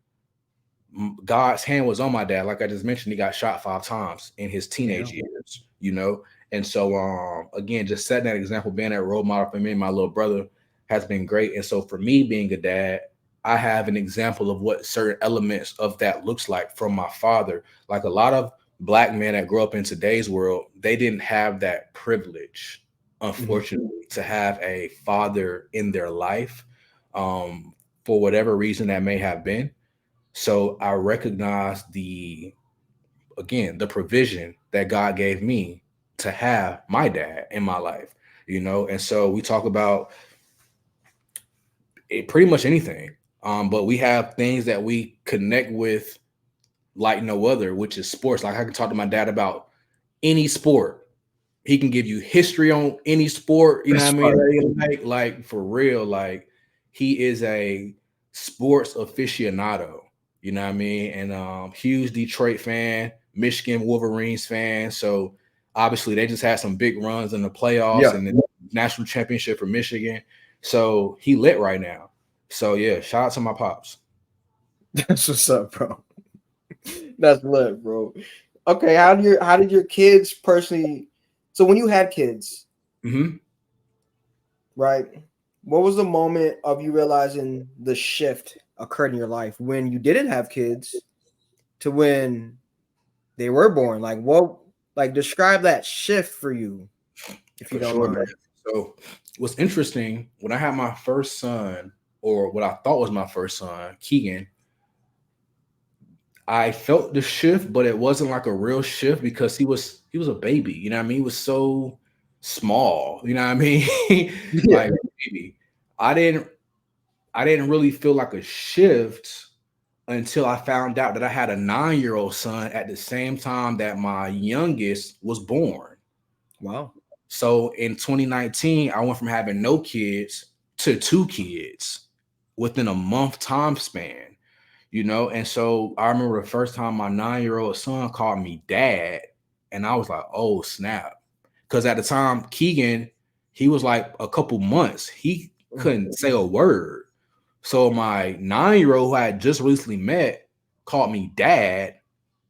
God's hand was on my dad. Like I just mentioned, he got shot 5 times in his teenage years, you know? And so, again, just setting that example, being that role model for me and my little brother has been great. And so for me being a dad, I have an example of what certain elements of that looks like from my father. Like a lot of Black men that grow up in today's world, they didn't have that privilege, unfortunately, to have a father in their life, for whatever reason that may have been. So I recognize the provision that God gave me to have my dad in my life, you know. And so we talk about it, pretty much anything. But we have things that we connect with like no other, which is sports. Like I can talk to my dad about any sport. He can give you history on any sport, you know That's what I mean? fire. That he like for real, like he is a sports aficionado, you know what I mean? And huge Detroit fan, Michigan Wolverines fan. So obviously they just had some big runs in the playoffs Yeah. and the national championship for Michigan. So he lit right now. So yeah, shout out to my pops. That's what's up, bro. That's lit, bro. Okay, how did your kids personally? So when you had kids, Hmm. right? What was the moment of you realizing the shift occurred in your life when you didn't have kids to when they were born? Like what? Like describe that shift for you, if you For don't sure, man. mind. So what's interesting, when I had my first son, or what I thought was my first son, Keegan, I felt the shift, but it wasn't like a real shift because he was a baby, you know what I mean? He was so small, you know what I mean? Yeah. Like baby. I didn't I didn't really feel like a shift until I found out that I had a 9-year-old son at the same time that my youngest was born. Wow. So in 2019, I went from having no kids to 2 kids within a month time span, you know? And so I remember the first time my 9-year-old son called me dad, and I was like, oh, snap. Because at the time, Keegan, he was like a couple months. He couldn't say a word. So my 9-year-old who I had just recently met called me dad.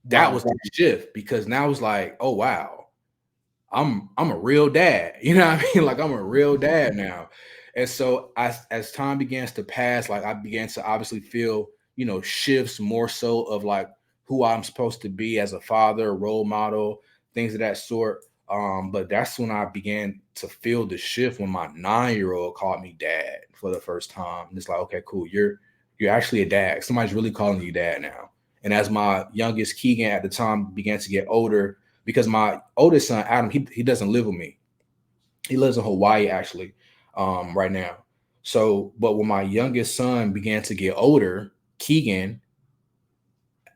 That Wow. was the shift, because now it's like, oh wow, I'm a real dad. You know what I mean? Like I'm a real dad now. And so as time begins to pass, like I began to obviously feel, shifts more so of like who I'm supposed to be as a father, role model, things of that sort. But that's when I began to feel the shift when my 9-year-old called me dad for the first time. And it's like, okay, cool. You're actually a dad. Somebody's really calling you dad now. And as my youngest Keegan at the time began to get older, because my oldest son Adam, he doesn't live with me. He lives in Hawaii actually, right now. So, but when my youngest son began to get older, Keegan,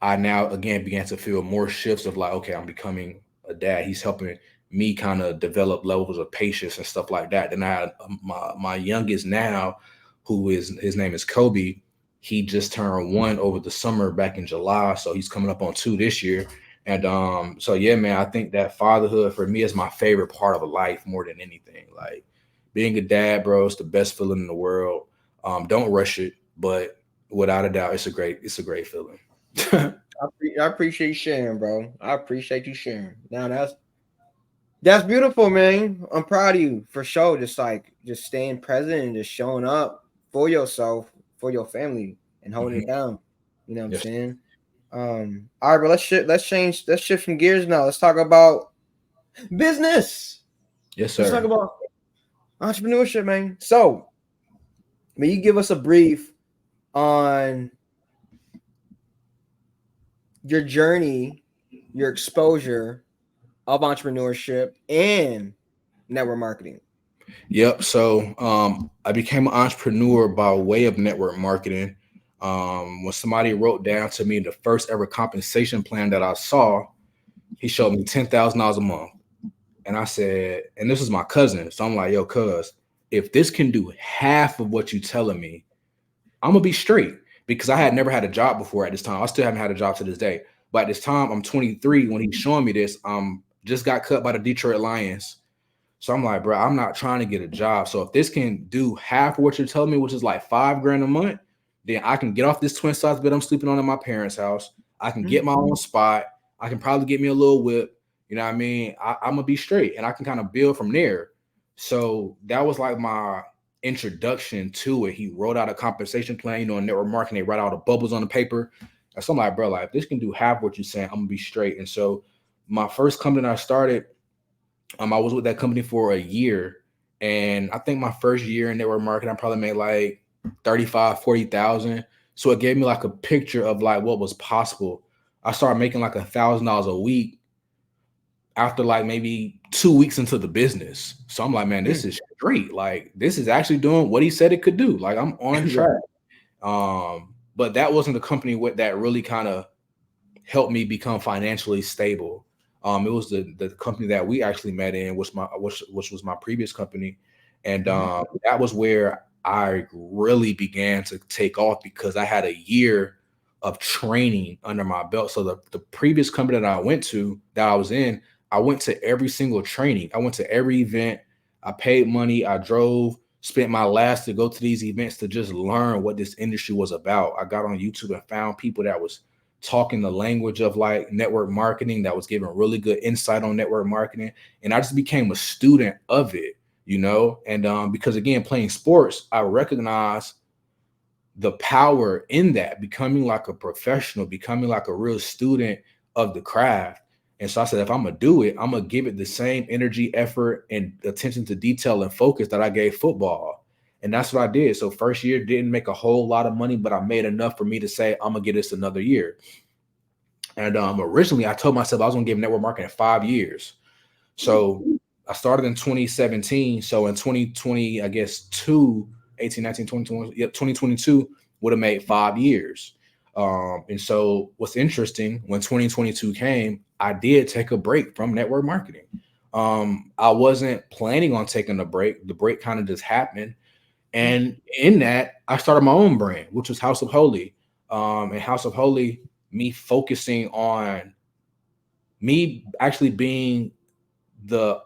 I now again began to feel more shifts of like, okay, I'm becoming a dad. He's helping me kind of develop levels of patience and stuff like that. Then I had my youngest now, who is his name is Kobe. He just turned 1 over the summer back in July, so he's coming up on 2 this year. And so yeah, man, I think that fatherhood for me is my favorite part of life more than anything. Like being a dad, bro, is the best feeling in the world. Don't rush it, but without a doubt, it's a great feeling. I appreciate you sharing, bro. I appreciate you sharing. Now that's beautiful, man. I'm proud of you for sure. Just staying present and just showing up for yourself, for your family, and holding Mhm. it down. You know what I'm Yes, saying? All right, but let's shift some gears now. Let's talk about business. yes, Let's talk sir. about entrepreneurship, man. So, may you give us a brief on your journey, your exposure of entrepreneurship and network marketing? Yep. So I became an entrepreneur by way of network marketing. When somebody wrote down to me the first ever compensation plan that I saw, he showed me $10,000 a month. And I said, and this is my cousin. So I'm like, yo, cuz, if this can do half of what you telling me, I'm gonna be straight. Because I had never had a job before at this time. I still haven't had a job to this day. But at this time, I'm 23. When he's showing me this, just got cut by the Detroit Lions. So I'm like, bro, I'm not trying to get a job. So if this can do half of what you're telling me, which is like 5 grand a month, then I can get off this twin size bed I'm sleeping on in my parents' house. I can get my own spot. I can probably get me a little whip. You know what I mean? I'm gonna be straight, and I can kind of build from there. So that was like my introduction to it. He wrote out a compensation plan. In network marketing, they write all the bubbles on the paper. And so I'm like, bro, like if this can do half what you're saying, I'm gonna be straight. And so my first company I started, I was with that company for a year, and I think my first year in network marketing, I probably made like 35, 40,000. So it gave me like a picture of like what was possible. I started making like $1,000 a week after like maybe 2 weeks into the business. So I'm like, man, this is great. Like this is actually doing what he said it could do. Like I'm on Yeah. track. But that wasn't the company that really kind of helped me become financially stable. It was the company that we actually met in, which was my previous company, and that was where I really began to take off because I had a year of training under my belt. So the previous company that I was in, I went to every single training. I went to every event. I paid money. I drove, spent my last to go to these events to just learn what this industry was about. I got on YouTube and found people that was talking the language of like network marketing, that was giving really good insight on network marketing, and I just became a student of it. And because again, playing sports, I recognize the power in that, becoming like a professional, becoming like a real student of the craft. And so I said, if I'm gonna do it, I'm gonna give it the same energy, effort, and attention to detail and focus that I gave football. And that's what I did. So first year didn't make a whole lot of money, but I made enough for me to say I'm gonna get this another year. And originally I told myself I was gonna give network marketing 5 years. So I started in 2017. So in 2020, I guess 18, 19, 2020, yeah, 2022 would have made 5 years. And so what's interesting, when 2022 came, I did take a break from network marketing. I wasn't planning on taking a break. The break kind of just happened. And in that, I started my own brand, which was House of Holy. And House of Holy, me focusing on me actually being the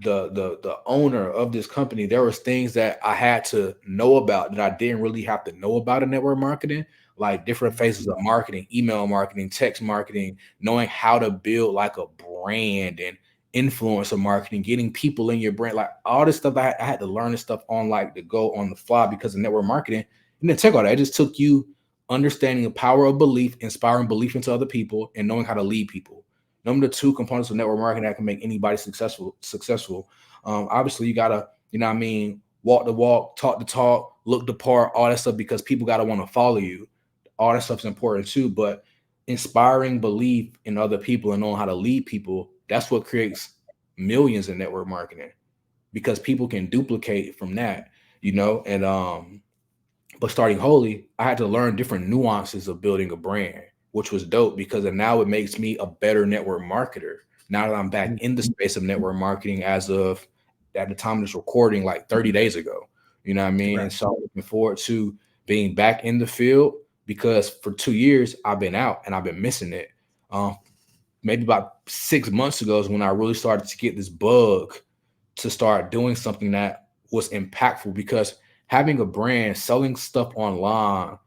the owner of this company. There was things that I had to know about that I didn't really have to know about in network marketing, like different phases of marketing, email marketing, text marketing, knowing how to build like a brand and influencer marketing, getting people in your brand, like all this stuff. I had to learn this stuff on like the go, on the fly, because of network marketing. And then take all that. It just took you understanding the power of belief, inspiring belief into other people, and knowing how to lead people. Number two components of network marketing that can make anybody successful. Obviously, you gotta, what I mean, walk the walk, talk the talk, look the part, all that stuff, because people gotta want to follow you. All that stuff's important too. But inspiring belief in other people and knowing how to lead people, that's what creates millions in network marketing, because people can duplicate from that. And but starting Holy, I had to learn different nuances of building a brand, which was dope, because now it makes me a better network marketer. Now that I'm back in the space of network marketing as of at the time of this recording, like 30 days ago. You know what I mean? Right. And so I'm looking forward to being back in the field, because for 2 years I've been out and I've been missing it. Um, maybe about 6 months ago is when I really started to get this bug to start doing something that was impactful, because having a brand, selling stuff online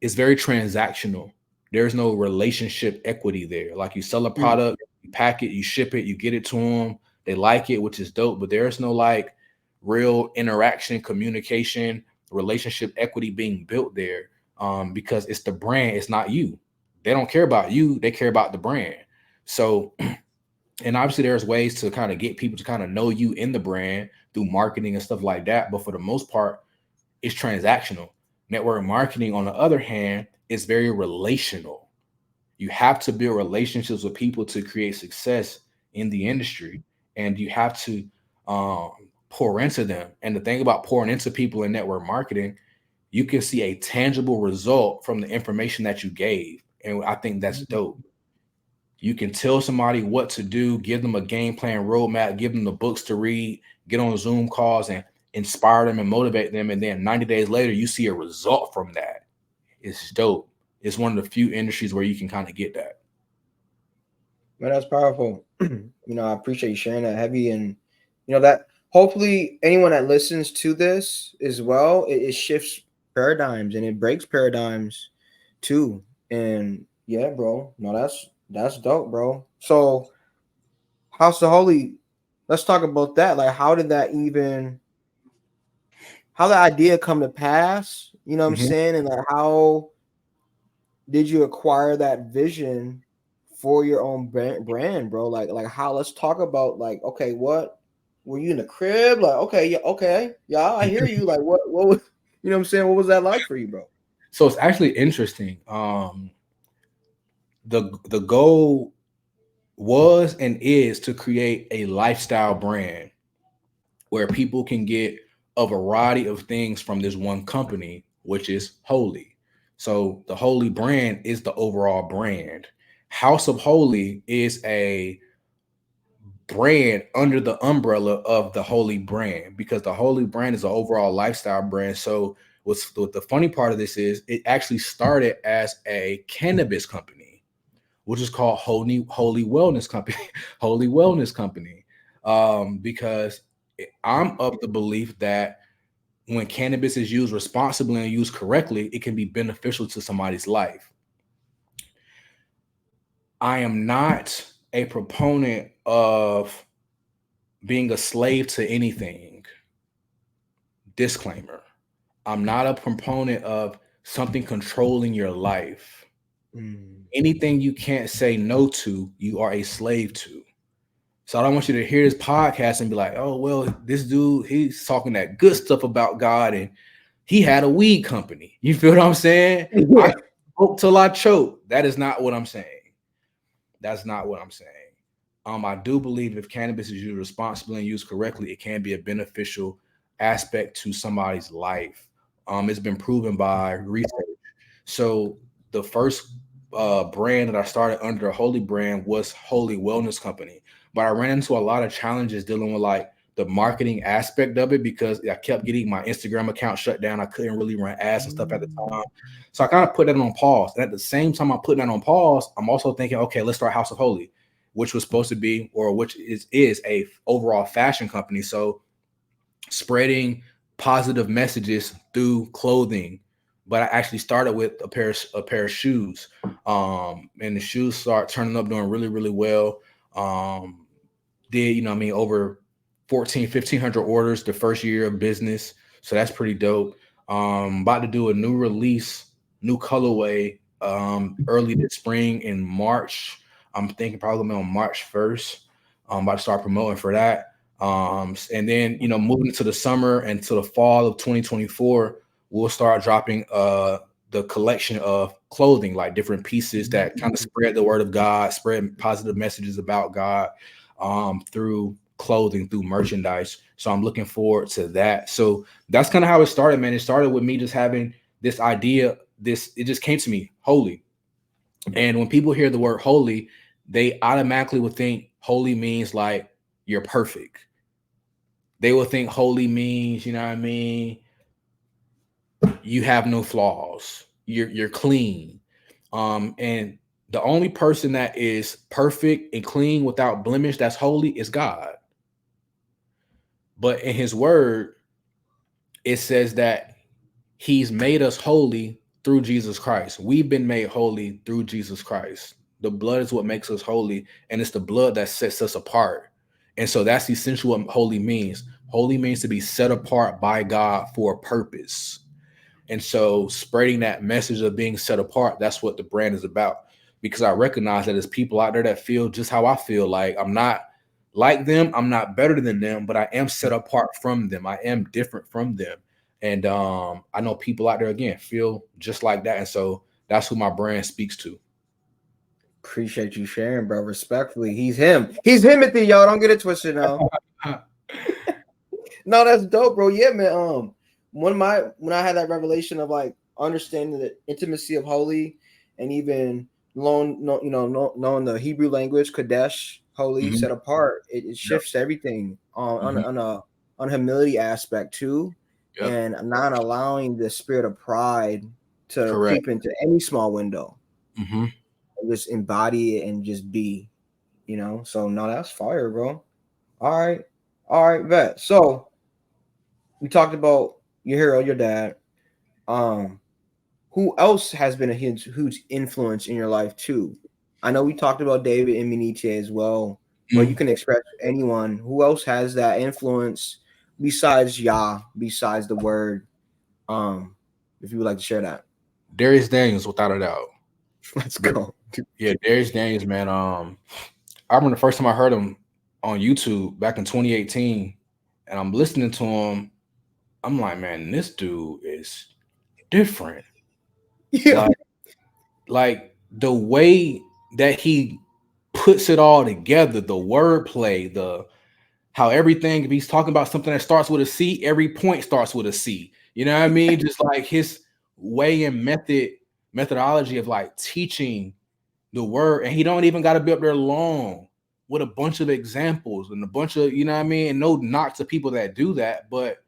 is very transactional. There's no relationship equity there. Like, you sell a product, you pack it, you ship it, you get it to them, they like it, which is dope, but there's no like real interaction, communication, relationship equity being built there, because it's the brand, it's not you. They don't care about you, they care about the brand. So, and obviously there's ways to kind of get people to kind of know you in the brand through marketing and stuff like that, but for the most part, it's transactional. Network marketing, on the other hand, is very relational. You have to build relationships with people to create success in the industry, and you have to um, pour into them. And the thing about pouring into people in network marketing, you can see a tangible result from the information that you gave, and I think that's dope. You can tell somebody what to do, give them a game plan roadmap, give them the books to read, get on Zoom calls and inspire them and motivate them. And then 90 days later, you see a result from that. It's dope. It's one of the few industries where you can kind of get that. Man, that's powerful. I appreciate you sharing that, Heavy. And, that hopefully anyone that listens to this as well, it shifts paradigms and it breaks paradigms too. And yeah, bro, no, that's dope, bro. So, House of Holy, let's talk about that. Like, how did that even, how the idea come to pass? You know what I'm saying? And like, how did you acquire that vision for your own brand, bro? Like how? Let's talk about like, okay, what were you in the crib? Like, okay, yeah, I hear you. Like, what was, you know what I'm saying? What was that like for you, bro? So it's actually interesting. The goal was and is to create a lifestyle brand where people can get a variety of things from this one company, which is Holy. So the Holy brand is the overall brand. House of Holy is a brand under the umbrella of the Holy brand, because the Holy brand is an overall lifestyle brand. So what the funny part of this is, it actually started as a cannabis company, which is called Holy Wellness Company, Holy Wellness Company, because I'm of the belief that when cannabis is used responsibly and used correctly, it can be beneficial to somebody's life. I am not a proponent of being a slave to anything. Disclaimer. I'm not a proponent of something controlling your life. Anything you can't say no to, you are a slave to. So I don't want you to hear this podcast and be like, oh, well, this dude, he's talking that good stuff about God and he had a weed company. You feel what I'm saying? Yeah. I hope till I choke. That is not what I'm saying. That's not what I'm saying. I do believe if cannabis is used responsibly and used correctly, it can be a beneficial aspect to somebody's life. It's been proven by research. So the first brand that I started under a Holy brand was Holy Wellness Company. But I ran into a lot of challenges dealing with like the marketing aspect of it, because I kept getting my Instagram account shut down. I couldn't really run ads and stuff at the time. So I kind of put that on pause. And at the same time I'm putting that on pause, I'm also thinking, okay, let's start House of Holy, which was supposed to be, or which is a overall fashion company. So spreading positive messages through clothing. But I actually started with a pair of shoes, and the shoes start turning up, doing really, really well. Did over 1,500 orders the first year of business, so that's pretty dope. About to do a new release, new colorway, early this spring in March. I'm thinking probably on March 1st. I'm about to start promoting for that. And then moving into the summer and to the fall of 2024, we'll start dropping the collection of clothing, like different pieces that kind of spread the word of God, spread positive messages about God, through clothing, through merchandise. So I'm looking forward to that. So that's kind of how it started, man. It started with me just having this idea. It just came to me, holy. And when people hear the word holy, they automatically would think holy means like you're perfect. They will think holy means, you know what I mean, you have no flaws. You're clean. And The only person that is perfect and clean without blemish, that's holy, is God. But in his word, it says that he's made us holy through Jesus Christ. We've been made holy through Jesus Christ. The blood is what makes us holy, and it's the blood that sets us apart. And so that's essentially what holy means. Holy means to be set apart by God for a purpose. And so spreading that message of being set apart, that's what the brand is about. Because I recognize that there's people out there that feel just how I feel. Like I'm not like them, I'm not better than them, but I am set apart from them. I am different from them. And I know people out there again feel just like that. And so that's who my brand speaks to. Appreciate you sharing, bro. Respectfully, he's him. He's Timothy, y'all. Don't get it twisted now. No, that's dope, bro. Yeah, man. When I had that revelation of like understanding the intimacy of holy, and even knowing the Hebrew language, Kadesh, holy, Mhm. set apart, it Yep. shifts everything Mhm. on humility aspect too, Yep. and not allowing the spirit of pride to Correct. creep into any small window. Mhm. Just embody it and just be, So no, that's fire, bro. All right, vet. So we talked about your hero, your dad. Um, who else has been a huge influence in your life too? I know we talked about David and Minite as well, but you Mhm. can express anyone who else has that influence besides Yah, besides the word. Um, if you would like to share that, Darius Daniels, without a doubt. let's go. Yeah, Darius Daniels, man. I remember the first time I heard him on YouTube back in 2018, and I'm listening to him. I'm like, man, this dude is different. Yeah, Like, like the way that he puts it all together, the wordplay, the how everything, if he's talking about something that starts with a C, every point starts with a C. You know what I mean? Just like his way and methodology of like teaching the word, and he don't even got to be up there long with a bunch of examples and a bunch of, you know what I mean, and no knock to people that do that, but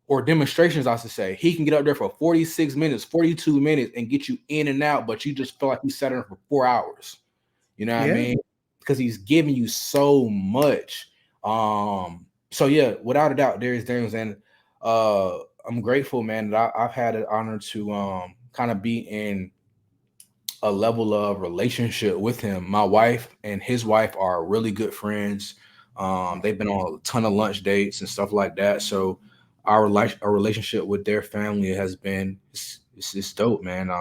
or demonstrations, I should say. He can get up there for 46 minutes, 42 minutes, and get you in and out, but you just feel like he sat there for 4 hours. You know what I yeah. mean? Because he's giving you so much. So yeah, without a doubt, there's things, and I'm grateful, man, that I've had an honor to kind of be in a level of relationship with him. My wife and his wife are really good friends. They've been on a ton of lunch dates and stuff like that. So our relationship with their family has been it's dope, man.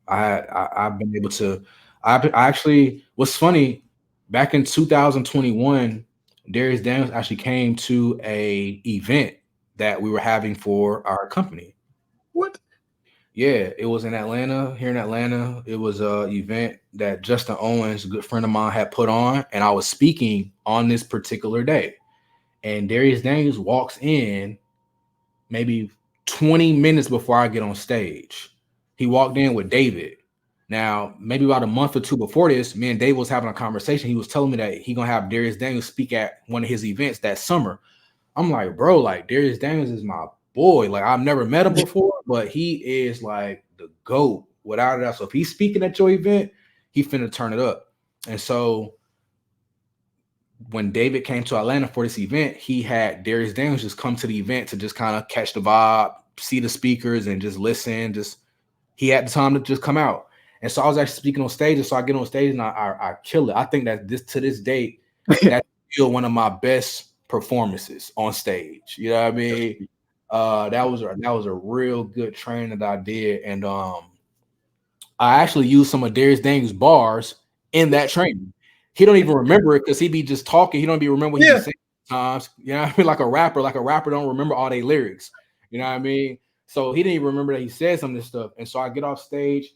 I've been able to. I actually, what's funny, back in 2021, Darius Daniels actually came to a event that we were having for our company. What? Yeah, it was in Atlanta, here in Atlanta. It was a event that Justin Owens, a good friend of mine, had put on, and I was speaking on this particular day. And Darius Daniels walks in maybe 20 minutes before I get on stage. He walked in with David. Now, maybe about a month or two before this, me and Dave was having a conversation. He was telling me that he gonna have Darius Daniels speak at one of his events that summer. I'm like, bro, like Darius Daniels is my boy. Like I've never met him before, but he is like the GOAT without a doubt. So if he's speaking at your event, he finna turn it up. And so when David came to Atlanta for this event, he had Darius Daniels just come to the event to just kind of catch the vibe, see the speakers, and just listen. Just he had the time to just come out. And so I was actually speaking on stage, and so I get on stage and I kill it. I think that this to this date, that's still one of my best performances on stage. You know what I mean? That was a real good training that I did, and I actually used some of Darius Daniels' bars in that training. He don't even remember it because he be just talking. He don't even remember what he be Yeah. saying sometimes. You know what I mean? Like a rapper don't remember all their lyrics. You know what I mean? So he didn't even remember that he said some of this stuff. And so I get off stage.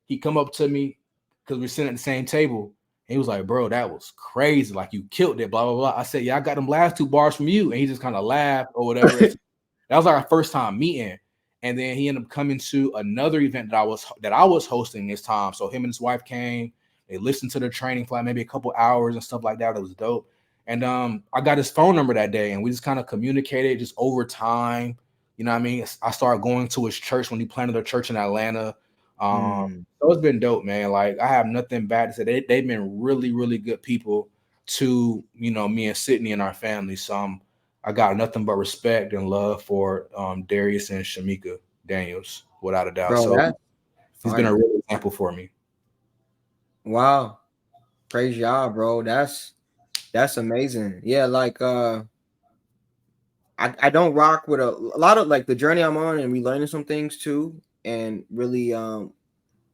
He come up to me because we're sitting at the same table. And he was like, bro, that was crazy. Like you killed it, blah, blah, blah. I said, yeah, I got them last two bars from you. And he just kind of laughed or whatever. And that was like our first time meeting. And then he ended up coming to another event that I was hosting this time. So him and his wife came. They listened to the training for like maybe a couple hours and stuff like that. It was dope. And I got his phone number that day, and we just kind of communicated just over time. You know what I mean? I started going to his church when he planted a church in Atlanta. Mm. So it's been dope, man. Like I have nothing bad to say. They've been really, really good people to me and Sydney and our family. So I got nothing but respect and love for Darius and Shamika Daniels, without a doubt. Bro, So that's he's been a fire. real example for me. Wow. Praise y'all, bro. That's amazing. Yeah, like I don't rock with a lot of like the journey I'm on and relearning some things too and really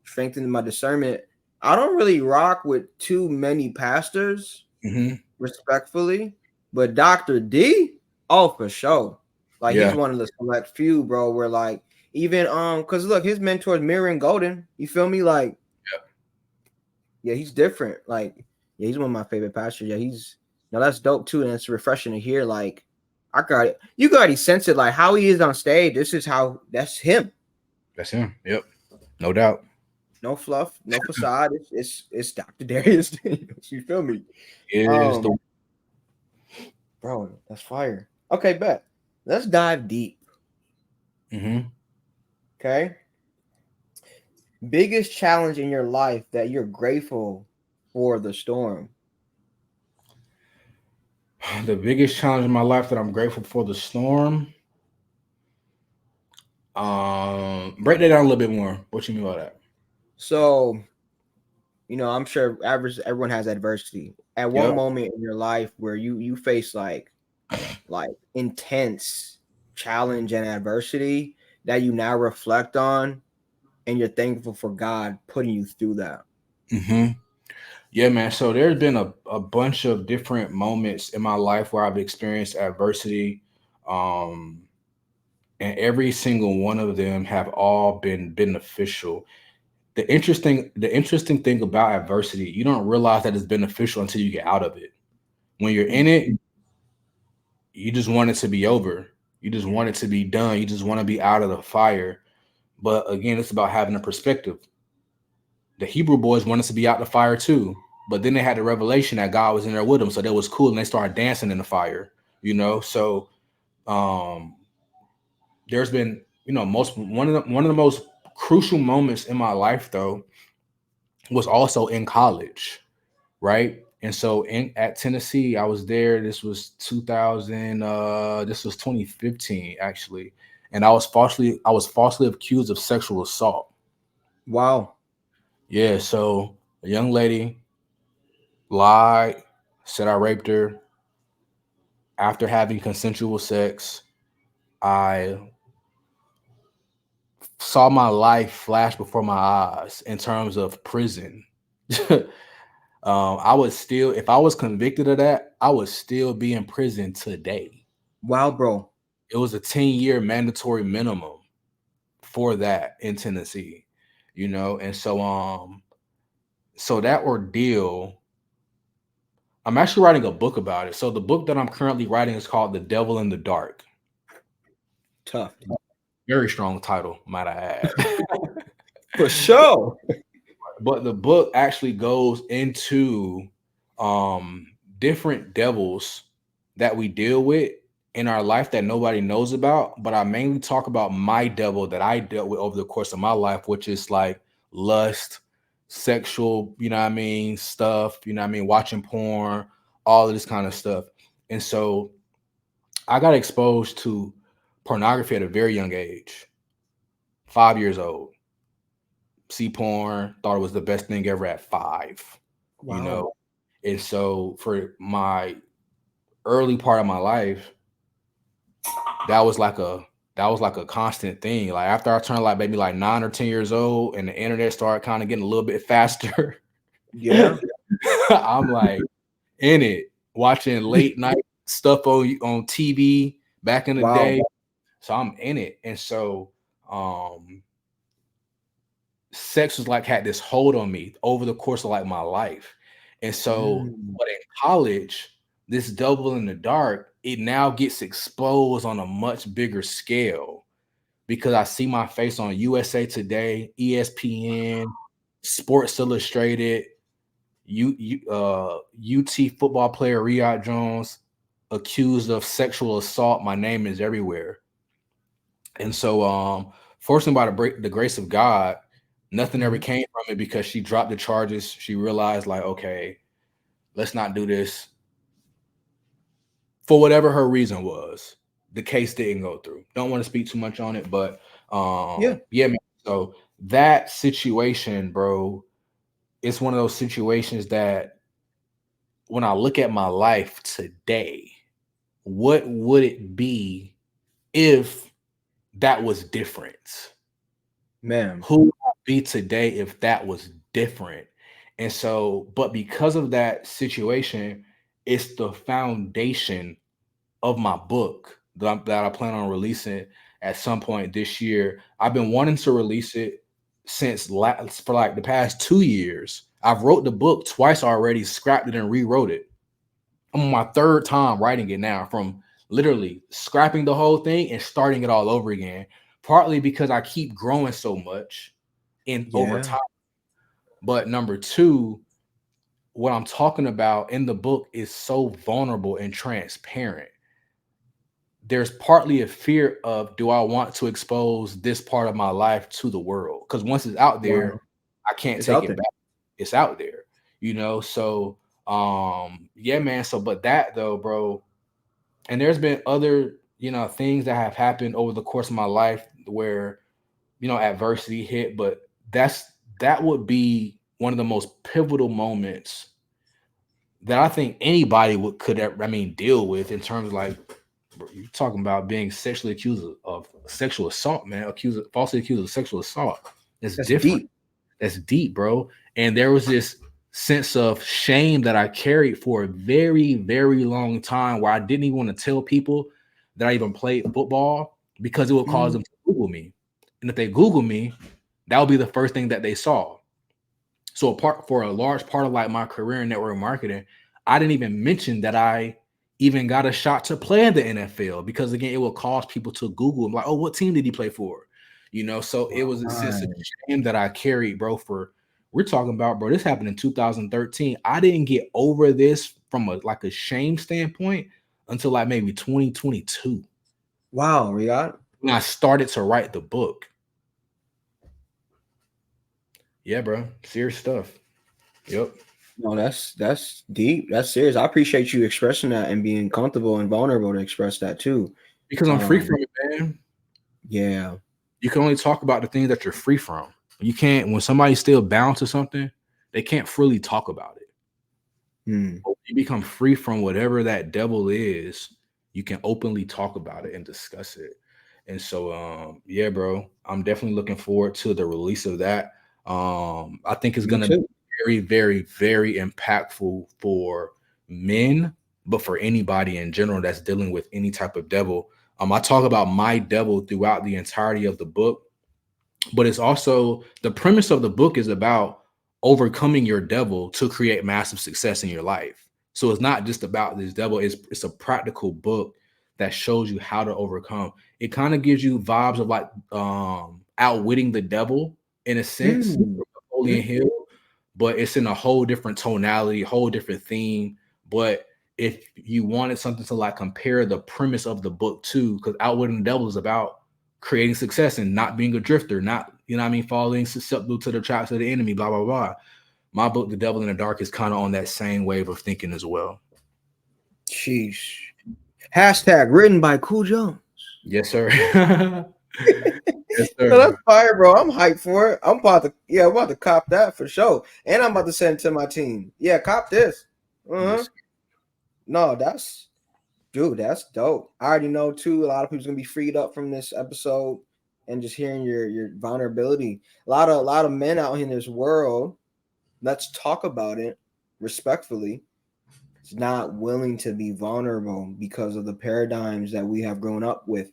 strengthening my discernment. I don't really rock with too many pastors, Hmm. respectfully, but Dr. D, oh for sure. Like he's Yeah. one of the select few, bro, where like even because look, his mentor is Miriam Golden. You feel me? Like, yeah, he's different. Like, yeah, he's one of my favorite pastors. Yeah, he's no, that's dope too, and it's refreshing to hear. Like, I got it. You can already sense it. Like how he is on stage. This is how. That's him. That's him. Yep. No doubt. No fluff, no facade. It's Dr. Darius. You feel me? It is the. Um, bro, that's fire. Okay, bet. Let's dive deep. Hmm. Okay. Biggest challenge in your life that you're grateful for the storm. The biggest challenge in my life that I'm grateful for the storm. Break that down a little bit more. What you mean by that? So, I'm sure average everyone has adversity. At one Yep. moment in your life where you face like intense challenge and adversity that you now reflect on and you're thankful for God putting you through that. Hmm. Yeah, man. So there's been a bunch of different moments in my life where I've experienced adversity. Um, and every single one of them have all been beneficial. The interesting thing about adversity, you don't realize that it's beneficial until you get out of it. When you're in it, you just want it to be over. You just want it to be done. You just want to be out of the fire. But again, it's about having a perspective. The Hebrew boys wanted to be out the fire too, but then they had the revelation that God was in there with them, so that was cool, and they started dancing in the fire. So um, there's been most one of the most crucial moments in my life though was also in college, right? And so at Tennessee, I was there. This was 2000. This was 2015 actually, and I was falsely accused of sexual assault. Wow. Yeah, so a young lady lied, said I raped her. After having consensual sex, I saw my life flash before my eyes in terms of prison. I would still, if I was convicted of that, I would still be in prison today. Wow, bro. It was a 10-year mandatory minimum for that in Tennessee, and so that ordeal, I'm actually writing a book about it. So the book that I'm currently writing is called The Devil in the Dark. Tough. Very strong title, might I add. For sure. But the book actually goes into um different devils that we deal with in our life that nobody knows about. But I mainly talk about my devil that I dealt with over the course of my life, which is like lust, sexual, stuff, watching porn, all of this kind of stuff. And so I got exposed to pornography at a very young age, 5 years old. See porn, thought it was the best thing ever at 5, you Wow. know. And so for my early part of my life, that was like a that was like a constant thing. Like after I turned like maybe like 9 or 10 years old and the internet started kind of getting a little bit faster, Yeah. I'm like in it, watching late night stuff on TV back in the Wow. day. So I'm in it. And so um sex was like had this hold on me over the course of like my life. And so, Mm. but in college, this double in the dark, it now gets exposed on a much bigger scale because I see my face on USA Today, ESPN, Sports Illustrated, UT football player Riyahd Jones accused of sexual assault. My name is everywhere. And so, fortunately, by the grace of God, Nothing ever came from it because she dropped the charges. She realized, like, okay, let's not do this. For whatever her reason was, the case didn't go through. Don't want to speak too much on it, but yeah, man. So that situation, bro, it's one of those situations that when I look at my life today, what would it be if that was different? Man. Who would I be today if that was different? And so, but because of that situation, it's the foundation of my book that I plan on releasing at some point this year. I've been wanting to release it for like the past 2 years. I've wrote the book twice already, scrapped it and rewrote it. I'm on my third time writing it now, from literally scrapping the whole thing and starting it all over again. Partly because I keep growing so much over time. But number two, what I'm talking about in the book is so vulnerable and transparent. There's partly a fear of, do I want to expose this part of my life to the world? Because once it's out there, I can't take it back. It's out there, So yeah, man. So but that though, bro, and there's been other, things that have happened over the course of my life where, adversity hit, but that would be one of the most pivotal moments that I think anybody could deal with, in terms of, like, you're talking about being sexually accused of sexual assault, man. Falsely accused of sexual assault. That's different. Deep. That's deep, bro. And there was this sense of shame that I carried for a very, very long time, where I didn't even want to tell people that I even played football, because it would cause them to Google me. And if they Google me, that would be the first thing that they saw. So for a large part of like my career in network marketing, I didn't even mention that I even got a shot to play in the NFL, because again, it will cause people to Google. I'm like, oh, what team did he play for? So it was a sense of shame that I carried, bro. We're talking about, bro, this happened in 2013. I didn't get over this from a shame standpoint until like maybe 2022. Wow, Riyahd. When I started to write the book. Yeah, bro. Serious stuff. Yep. No, that's deep. That's serious. I appreciate you expressing that and being comfortable and vulnerable to express that too. Because I'm free from it, man. Yeah. You can only talk about the things that you're free from. You can't, when somebody's still bound to something, they can't freely talk about it. You become free from whatever that devil is, you can openly talk about it and discuss it. And so, yeah, bro, I'm definitely looking forward to the release of that. I think it's going to be very, very, very impactful for men, but for anybody in general that's dealing with any type of devil. I talk about my devil throughout the entirety of the book, but it's also, the premise of the book is about overcoming your devil to create massive success in your life. So it's not just about this devil. It's a practical book that shows you how to overcome. It kind of gives you vibes of like outwitting the devil in a sense, Napoleon Hill, but it's in a whole different tonality, whole different theme. But if you wanted something to like compare the premise of the book to, because Outwitting the Devil is about creating success and not being a drifter, not, falling susceptible to the traps of the enemy, blah, blah, blah. My book, The Devil in the Dark, is kind of on that same wave of thinking as well. Sheesh. Hashtag written by Cool Jones. Yes, sir. Yes, sir. So that's fire, bro. I'm hyped for it. I'm about to cop that for sure. And I'm about to send it to my team. Yeah, cop this. Yes. No, that's dope. I already know too. A lot of people's gonna be freed up from this episode and just hearing your vulnerability. A lot of men out in this world, let's talk about it respectfully, is not willing to be vulnerable because of the paradigms that we have grown up with,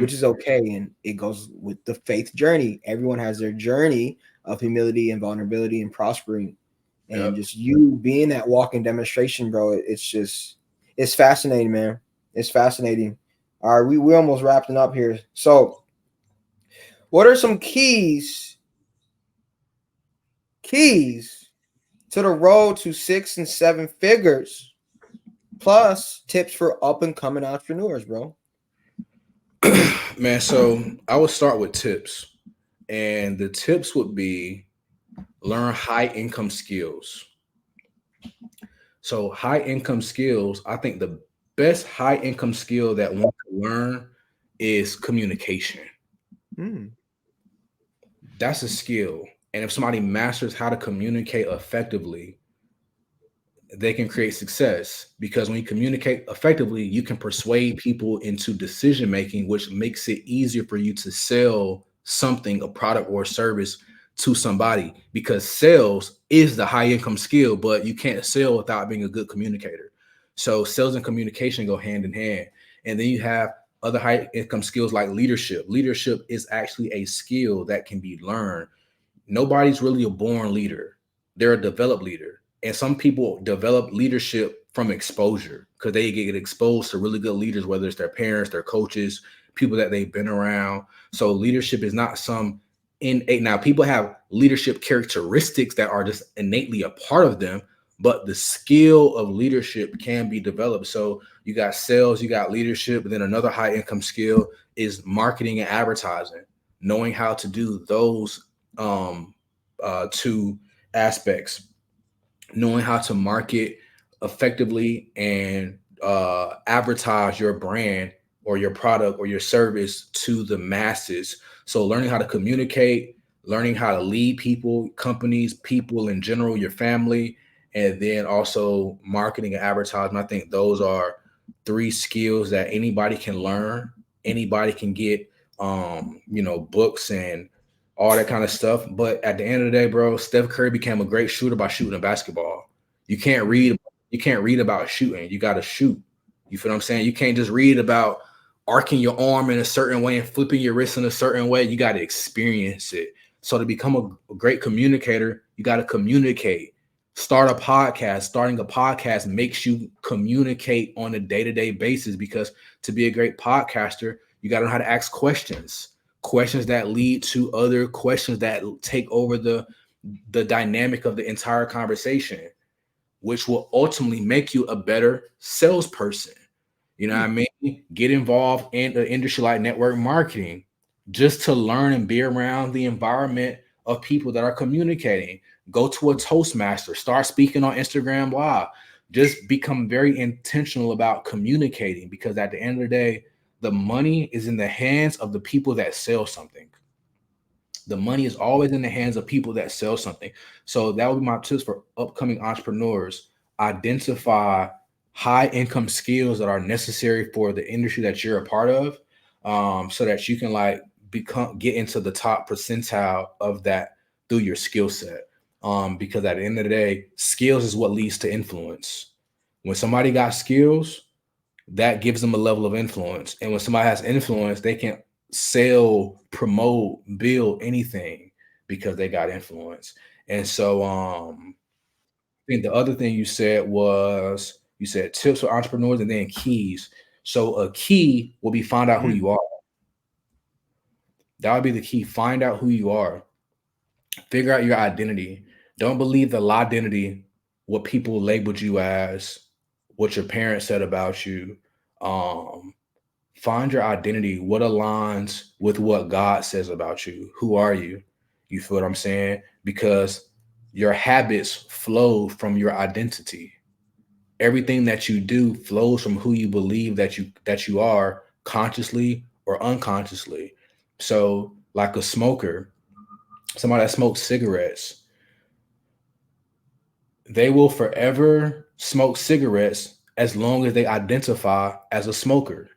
which is okay. And it goes with the faith journey. Everyone has their journey of humility and vulnerability and prospering. And just you being that walking demonstration, bro, it's fascinating, man. It's fascinating. All right, we're almost wrapping up here. So what are some keys to the road to 6 and 7 figures, plus tips for up and coming entrepreneurs, bro? Man, so I would start with tips. And the tips would be learn high income skills. So high income skills, I think the best high income skill that one can learn is communication. Mm. That's a skill. And if somebody masters how to communicate effectively, they can create success, because when you communicate effectively, you can persuade people into decision making, which makes it easier for you to sell something, a product or a service, to somebody, because sales is the high income skill, but you can't sell without being a good communicator. So sales and communication go hand in hand. And then you have other high income skills like leadership. Leadership is actually a skill that can be learned. Nobody's really a born leader. They're a developed leader. And some people develop leadership from exposure, because they get exposed to really good leaders, whether it's their parents, their coaches, people that they've been around. So leadership is not some innate. Now, people have leadership characteristics that are just innately a part of them, but the skill of leadership can be developed. So you got sales, you got leadership, but then another high income skill is marketing and advertising, knowing how to do those two aspects, knowing how to market effectively and advertise your brand or your product or your service to the masses. So learning how to communicate, learning how to lead people, companies, people in general, your family, and then also marketing and advertising. I think those are three skills that anybody can learn. Anybody can get books and all that kind of stuff. But at the end of the day, bro, Steph Curry became a great shooter by shooting a basketball. You can't read about shooting. You got to shoot. You feel what I'm saying? You can't just read about arcing your arm in a certain way and flipping your wrist in a certain way. You got to experience it. So to become a great communicator, you got to communicate. Starting a podcast makes you communicate on a day-to-day basis, because to be a great podcaster, you got to know how to ask questions that lead to other questions that take over the dynamic of the entire conversation, which will ultimately make you a better salesperson. You know what I mean? Get involved in the industry like network marketing, just to learn and be around the environment of people that are communicating. Go to a Toastmaster, start speaking on Instagram Live. Just become very intentional about communicating, because at the end of the day, the money is in the hands of the people that sell something. The money is always in the hands of people that sell something. So that would be my tips for upcoming entrepreneurs. Identify high income skills that are necessary for the industry that you're a part of, so that you can get into the top percentile of that through your skill set. Because at the end of the day, skills is what leads to influence. When somebody got skills, that gives them a level of influence. And when somebody has influence, they can sell, promote, build anything, because they got influence. And so I think the other thing you said was, you said tips for entrepreneurs and then keys. So a key will be find out who you are. That would be the key. Find out who you are. Figure out your identity. Don't believe the identity, what people labeled you as, what your parents said about you. Find your identity. What aligns with what God says about you? Who are you? You feel what I'm saying? Because your habits flow from your identity. Everything that you do flows from who you believe that you are, consciously or unconsciously. So, like a smoker, somebody that smokes cigarettes, they will forever smoke cigarettes as long as they identify as a smoker.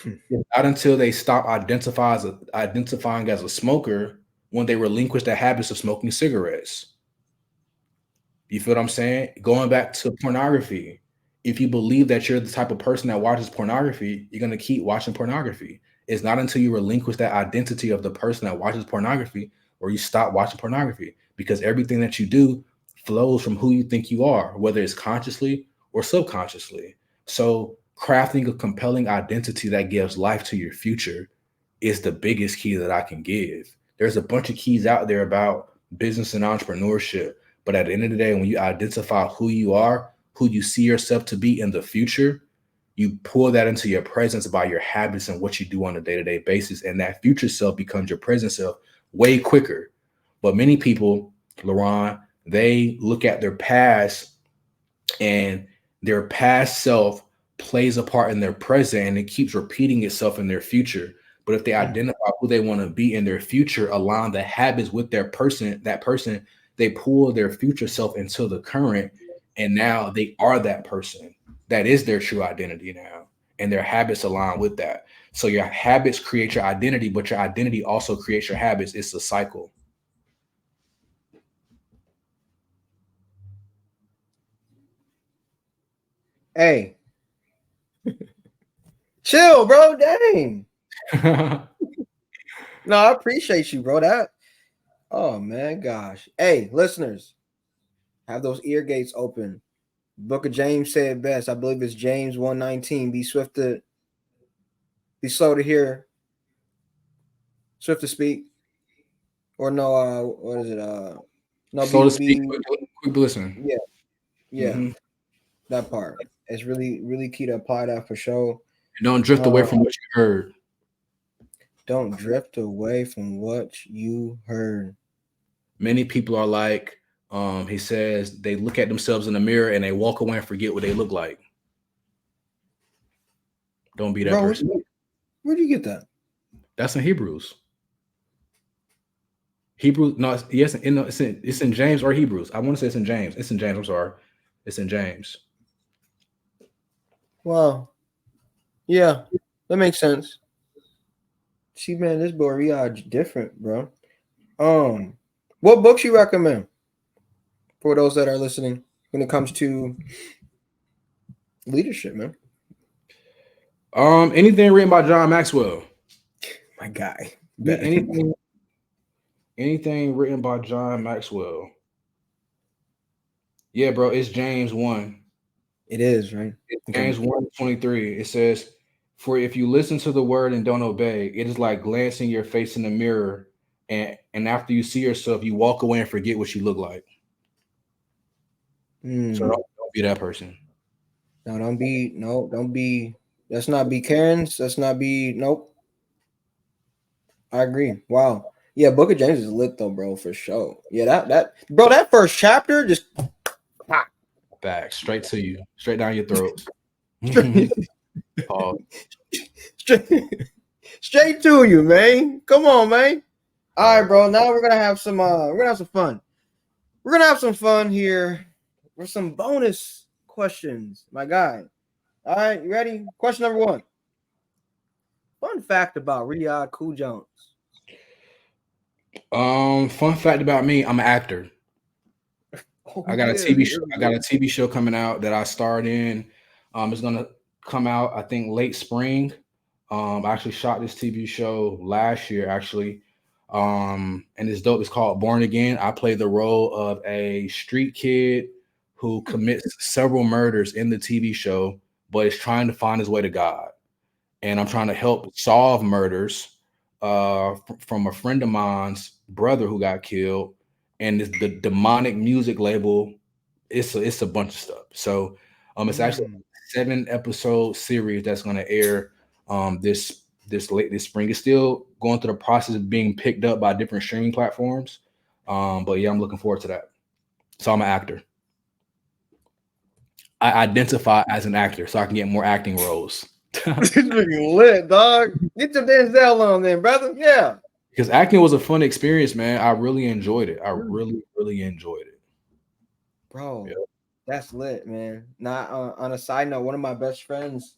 Not until they stop identifying as a smoker, when they relinquish the habits of smoking cigarettes. You feel what I'm saying? Going back to pornography. If you believe that you're the type of person that watches pornography, you're going to keep watching pornography. It's not until you relinquish that identity of the person that watches pornography or you stop watching pornography, because everything that you do flows from who you think you are, whether it's consciously or subconsciously. So crafting a compelling identity that gives life to your future is the biggest key that I can give. There's a bunch of keys out there about business and entrepreneurship, but at the end of the day, when you identify who you are, who you see yourself to be in the future, you pull that into your presence by your habits and what you do on a day-to-day basis. And that future self becomes your present self way quicker. But many people, LaRon, they look at their past, and their past self plays a part in their present, and it keeps repeating itself in their future. But if they identify who they want to be in their future, align the habits with that person, they pull their future self into the current, and now they are that person. That is their true identity now, and their habits align with that. So your habits create your identity, but your identity also creates your habits. It's a cycle. Hey, chill, bro. Dang. No, I appreciate you, bro. Oh man, gosh. Hey, listeners, have those ear gates open. Book of James said best. I believe it's James 1:19. Be slow to hear, swift to speak. Or no, what is it? No, So to speak, quick listen. Yeah. That part. It's really, really key to apply that for sure. Don't drift away from what you heard. Don't drift away from what you heard. Many people are like, he says, they look at themselves in the mirror and they walk away and forget what they look like. Don't be that person. Where'd you get that? That's in Hebrews. No, yes, it's in James or Hebrews. I want to say it's in James. It's in James. I'm sorry. It's in James. Well, yeah, that makes sense. See, man, this boy Riyahd different, bro. What books you recommend for those that are listening when it comes to leadership, man? Anything written by John Maxwell. My guy. Anything written by John Maxwell. Yeah, bro, it's James 1. It is, right? It's James 1:23. It says, "For if you listen to the word and don't obey, it is like glancing your face in the mirror, and after you see yourself, you walk away and forget what you look like." So don't be that person. No, don't be. Let's not be Karens. Let's not be. Nope. I agree. Wow. Yeah, Book of James is lit though, bro, for sure. Yeah, that first chapter just back straight to you, straight down your throat. straight to you, man. Come on, man. All right, bro. Now we're gonna have some fun. We're gonna have some fun here with some bonus questions, my guy. All right, you ready? Question number 1. Fun fact about Riyahd Jones. Fun fact about me, I'm an actor. I got a TV show. I got a TV show coming out that I starred in. It's gonna come out, I think, late spring. I actually shot this TV show last year, actually. And it's dope. It's called Born Again. I play the role of a street kid who commits several murders in the TV show, but is trying to find his way to God. And I'm trying to help solve murders from a friend of mine's brother who got killed. And it's the demonic music label. It's a bunch of stuff. So it's actually a 7-episode series that's going to air this spring. It's still going through the process of being picked up by different streaming platforms. But yeah, I'm looking forward to that. So I'm an actor. I identify as an actor so I can get more acting roles. Lit, dog. Get your Denzel on then, brother. Yeah. Because acting was a fun experience, man. I really enjoyed it. I really, really enjoyed it. Bro, that's lit, man. Now, on a side note, one of my best friends,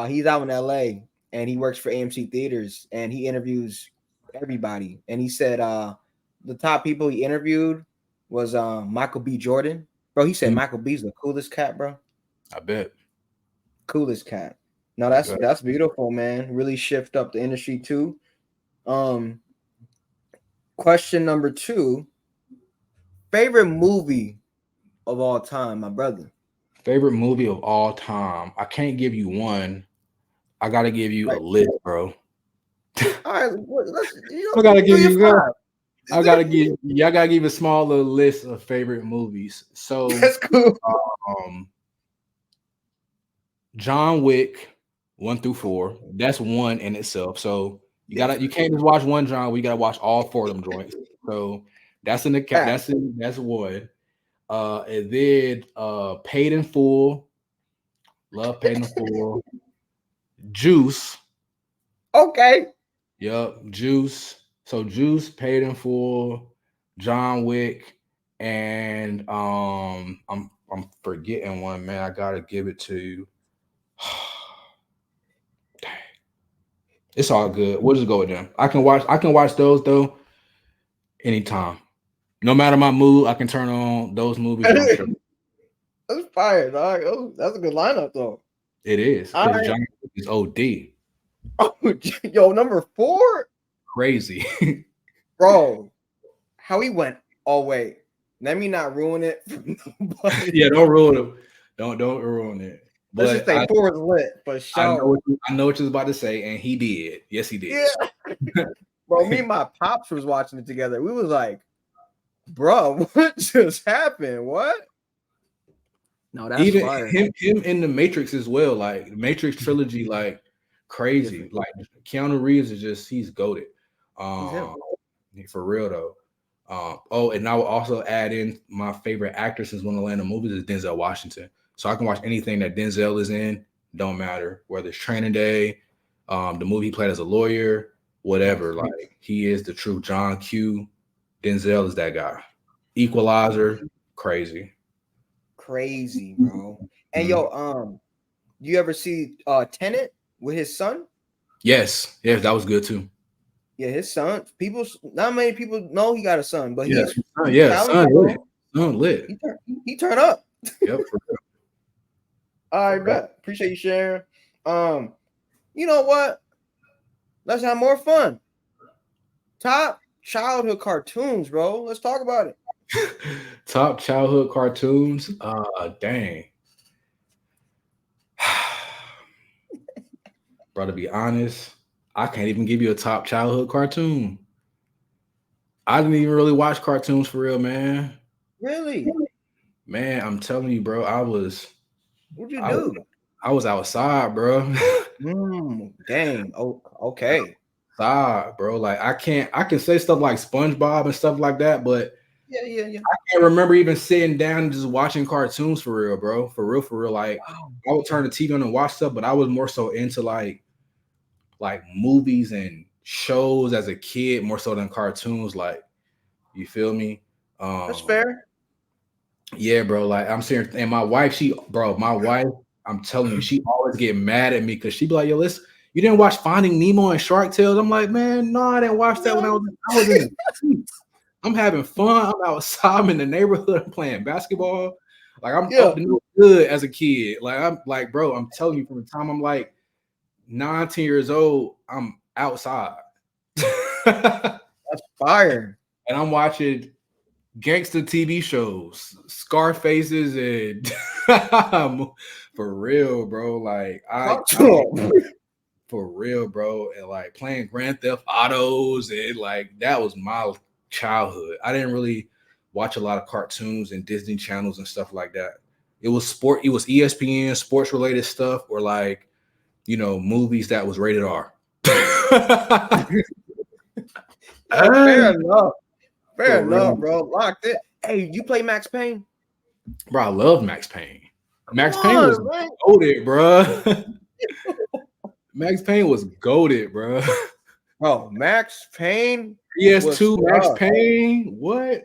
he's out in LA and he works for AMC Theaters and he interviews everybody. And he said the top people he interviewed was Michael B. Jordan. Bro, he said Michael B's the coolest cat, bro. I bet. Coolest cat. No, that's beautiful, man. Really shift up the industry too. Question number 2. Favorite movie of all time, my brother. Favorite movie of all time. I can't give you one. I gotta give you a list, bro. All right, I gotta give you. I gotta give a small little list of favorite movies. So that's cool. John Wick 1 through 4. That's one in itself. So You can't just watch one John. We gotta watch all 4 of them joints. So that's in the that's one. And then Paid in Full. Love Paid in Full. Juice. Okay. Yep, Juice. So Juice, Paid in Full, John Wick, and I'm forgetting one, man. I gotta give it to you. Dang. It's all good. We'll just go with them. I can watch those though anytime. No matter my mood, I can turn on those movies. And I'm sure That's fire, dog. Oh, that's a good lineup, though. it is All because right. John Wick is OD. Oh, yo, number 4, Crazy. bro. How he went? Oh wait, let me not ruin it for nobody. Yeah, don't ruin it. Don't ruin it. Let's just say 4 is lit for sure. I know what you was about to say, and he did. Yes, he did. Yeah. Bro, me and my pops was watching it together. We was like, bro, what just happened? What? No, that's even fire. him in the Matrix as well. Like the Matrix trilogy, like crazy. Like Keanu Reeves is just he's goated. For real though. Oh, and I will also add in my favorite actor since one of the Atlanta movies is Denzel Washington. So I can watch anything that Denzel is in, don't matter whether it's Training Day, the movie he played as a lawyer, whatever. Like he is the true John Q. Denzel is that guy. Equalizer, crazy, bro. And yo, you ever see Tenet with his son? Yes, that was good too. Yeah, his son. Not many people know he got a son, but he's talented, son lit. He turned up. Yep. All right, bet. Appreciate you sharing. You know what? Let's have more fun. Top childhood cartoons, bro. Let's talk about it. Top childhood cartoons. Dang. Bro, to be honest, I can't even give you a top childhood cartoon. I didn't even really watch cartoons for real, man. Really? Man, I'm telling you, bro. What'd you do? I was outside, bro. Dang. Oh, okay. Outside, bro. Like I can say stuff like SpongeBob and stuff like that, but yeah. I can't remember even sitting down and just watching cartoons for real, bro. For real. Like I would turn the TV on and watch stuff, but I was more so into like movies and shows as a kid more so than cartoons. Like, you feel me? That's fair. Yeah, bro. Like I'm saying, and my wife, I'm telling you, she always get mad at me because she be like, "Yo, you didn't watch Finding Nemo and Shark Tales?" I'm like, "Man, no, I didn't watch that when I was in the streets. I'm having fun. I'm outside. I'm in the neighborhood. I'm playing basketball. Like I'm up to no good as a kid. Like I'm like, bro, I'm telling you, from the time I'm like 19 years old, I'm outside. That's fire. And I'm watching gangster TV shows, Scarfaces, and for real, bro. Like for real, bro. And like playing Grand Theft Autos, and like that was my childhood. I didn't really watch a lot of cartoons and Disney channels and stuff like that. It was ESPN, sports related stuff, or like, movies that was rated R. Fair enough. Fair enough, bro. Locked it. Hey, you play Max Payne? Bro, I love Max Payne. Max Payne was goated, bro. Max Payne was goated, bro. Bro, Max Payne. PS2 Max Payne. What?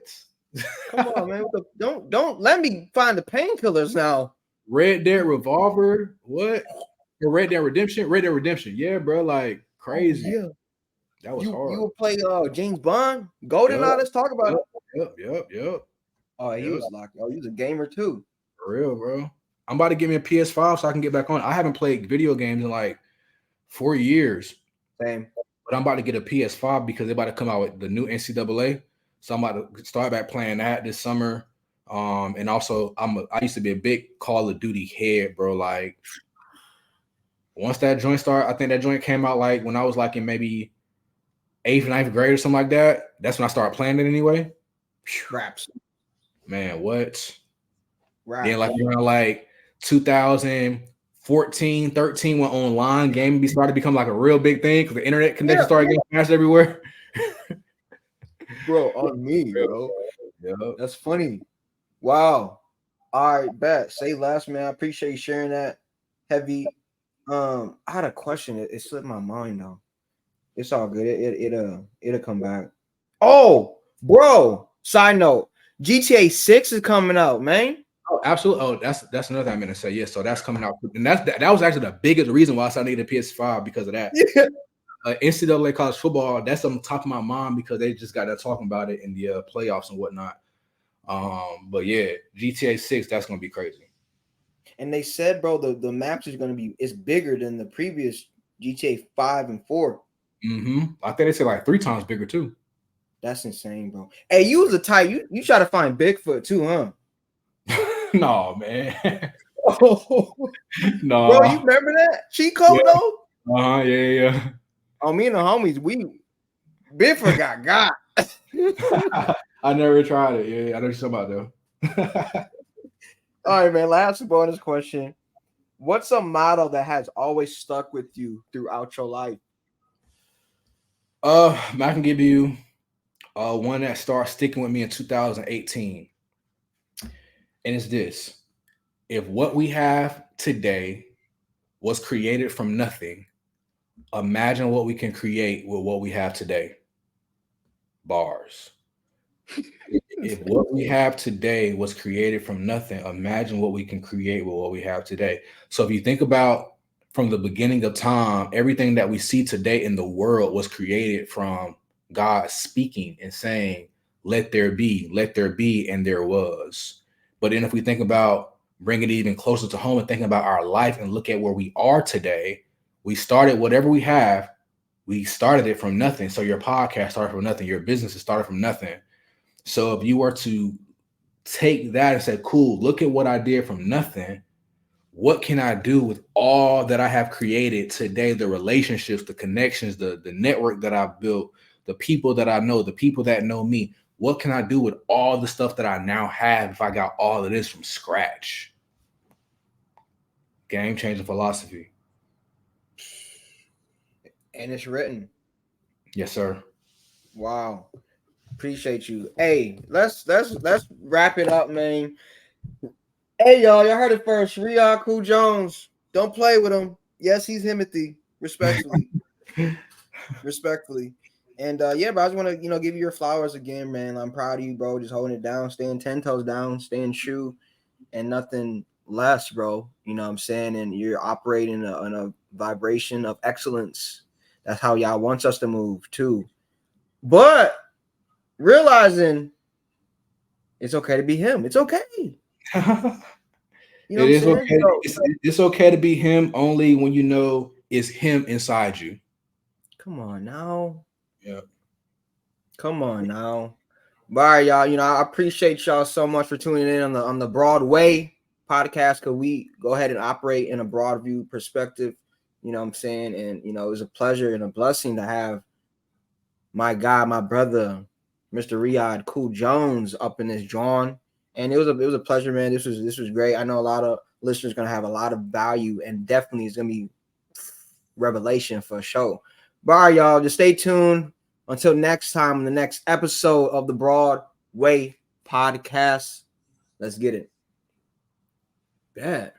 Come on, man. Don't let me find the painkillers now. Red Dead Revolver. What? Red Dead Redemption. Red Dead Redemption. Yeah, bro. Like crazy. Yeah. That was hard. You would play James Bond, Golden. Let's talk about it. Yep. Oh, he was locked. Oh, he was a gamer too. For real, bro. I'm about to get me a PS5 so I can get back on. I haven't played video games in like 4 years. Same. But I'm about to get a PS5 because they're about to come out with the new NCAA. So I'm about to start back playing that this summer. And also I used to be a big Call of Duty head, bro. Like once that joint started, I think that joint came out like when I was like in maybe 8th, 9th grade or something like that. That's when I started playing it anyway. Raps. Man, what? Raps. Then like around like 2003, 14, 13 when online gaming started to become like a real big thing because the internet connection started getting fast everywhere. Bro, on me, bro. Yeah. That's funny. Wow. All right, bet. Say less, man. I appreciate you sharing that. Heavy. I had a question. It slipped my mind though. It's all good. It'll come back. Oh, bro. Side note: GTA 6 is coming out, man. Oh, absolutely. Oh, that's another thing I'm gonna say. Yeah, so that's coming out, and that was actually the biggest reason why I started needing a PS5 because of that. Yeah. NCAA college football, that's on top of my mind because they just got that talking about it in the playoffs and whatnot. But yeah, GTA 6, that's gonna be crazy. And they said, bro, the maps is gonna be bigger than the previous GTA 5 and 4. I think they said like 3 times bigger too. That's insane, bro. Hey, you was a type. You try to find Bigfoot too, huh? No, man. Oh, No. bro, you remember that cheat code though? Yeah. Oh, me and the homies, Bigfoot got. I never tried it. Yeah, I know you're talking about though. All right, man. Last bonus question. What's a motto that has always stuck with you throughout your life? I can give you one that started sticking with me in 2018. And it's this: if what we have today was created from nothing, imagine what we can create with what we have today. Bars. If what we have today was created from nothing, imagine what we can create with what we have today. So if you think about from the beginning of time, everything that we see today in the world was created from God speaking and saying, let there be, and there was. But then if we think about bringing it even closer to home and thinking about our life and look at where we are today, we started whatever we have, we started it from nothing. So your podcast started from nothing, your business started from nothing. So if you were to take that and say, cool, look at what I did from nothing. What can I do with all that I have created today? The relationships, the connections, the network that I've built, the people that I know, the people that know me. What can I do with all the stuff that I now have if I got all of this from scratch? Game changing philosophy. And it's written. Yes, sir. Wow. Appreciate you. Hey, let's wrap it up, man. Hey, y'all heard it first. Riyahd Jones. Don't play with him. Yes, he's Himothy. Respectfully. Respectfully. And yeah, bro, I just want to, give you your flowers again, man. I'm proud of you, bro. Just holding it down, staying 10 toes down, staying true, and nothing less, bro. You know what I'm saying? And you're operating on a vibration of excellence. That's how y'all wants us to move too. But realizing it's okay to be him. It's okay. You know It is what I'm okay. saying? It's okay to be him only when you know it's him inside you. Come on now. Yeah. Come on now. But all right, y'all. I appreciate y'all so much for tuning in on the Broadway podcast. Cause we go ahead and operate in a broad view perspective. You know what I'm saying? And it was a pleasure and a blessing to have my guy, my brother, Mr. Riyahd Jones up in this John. And it was a pleasure, man. This was great. I know a lot of listeners gonna have a lot of value, and definitely it's gonna be revelation for sure. But all right, y'all, just stay tuned until next time in the next episode of the Broadway podcast. Let's get it. Yeah.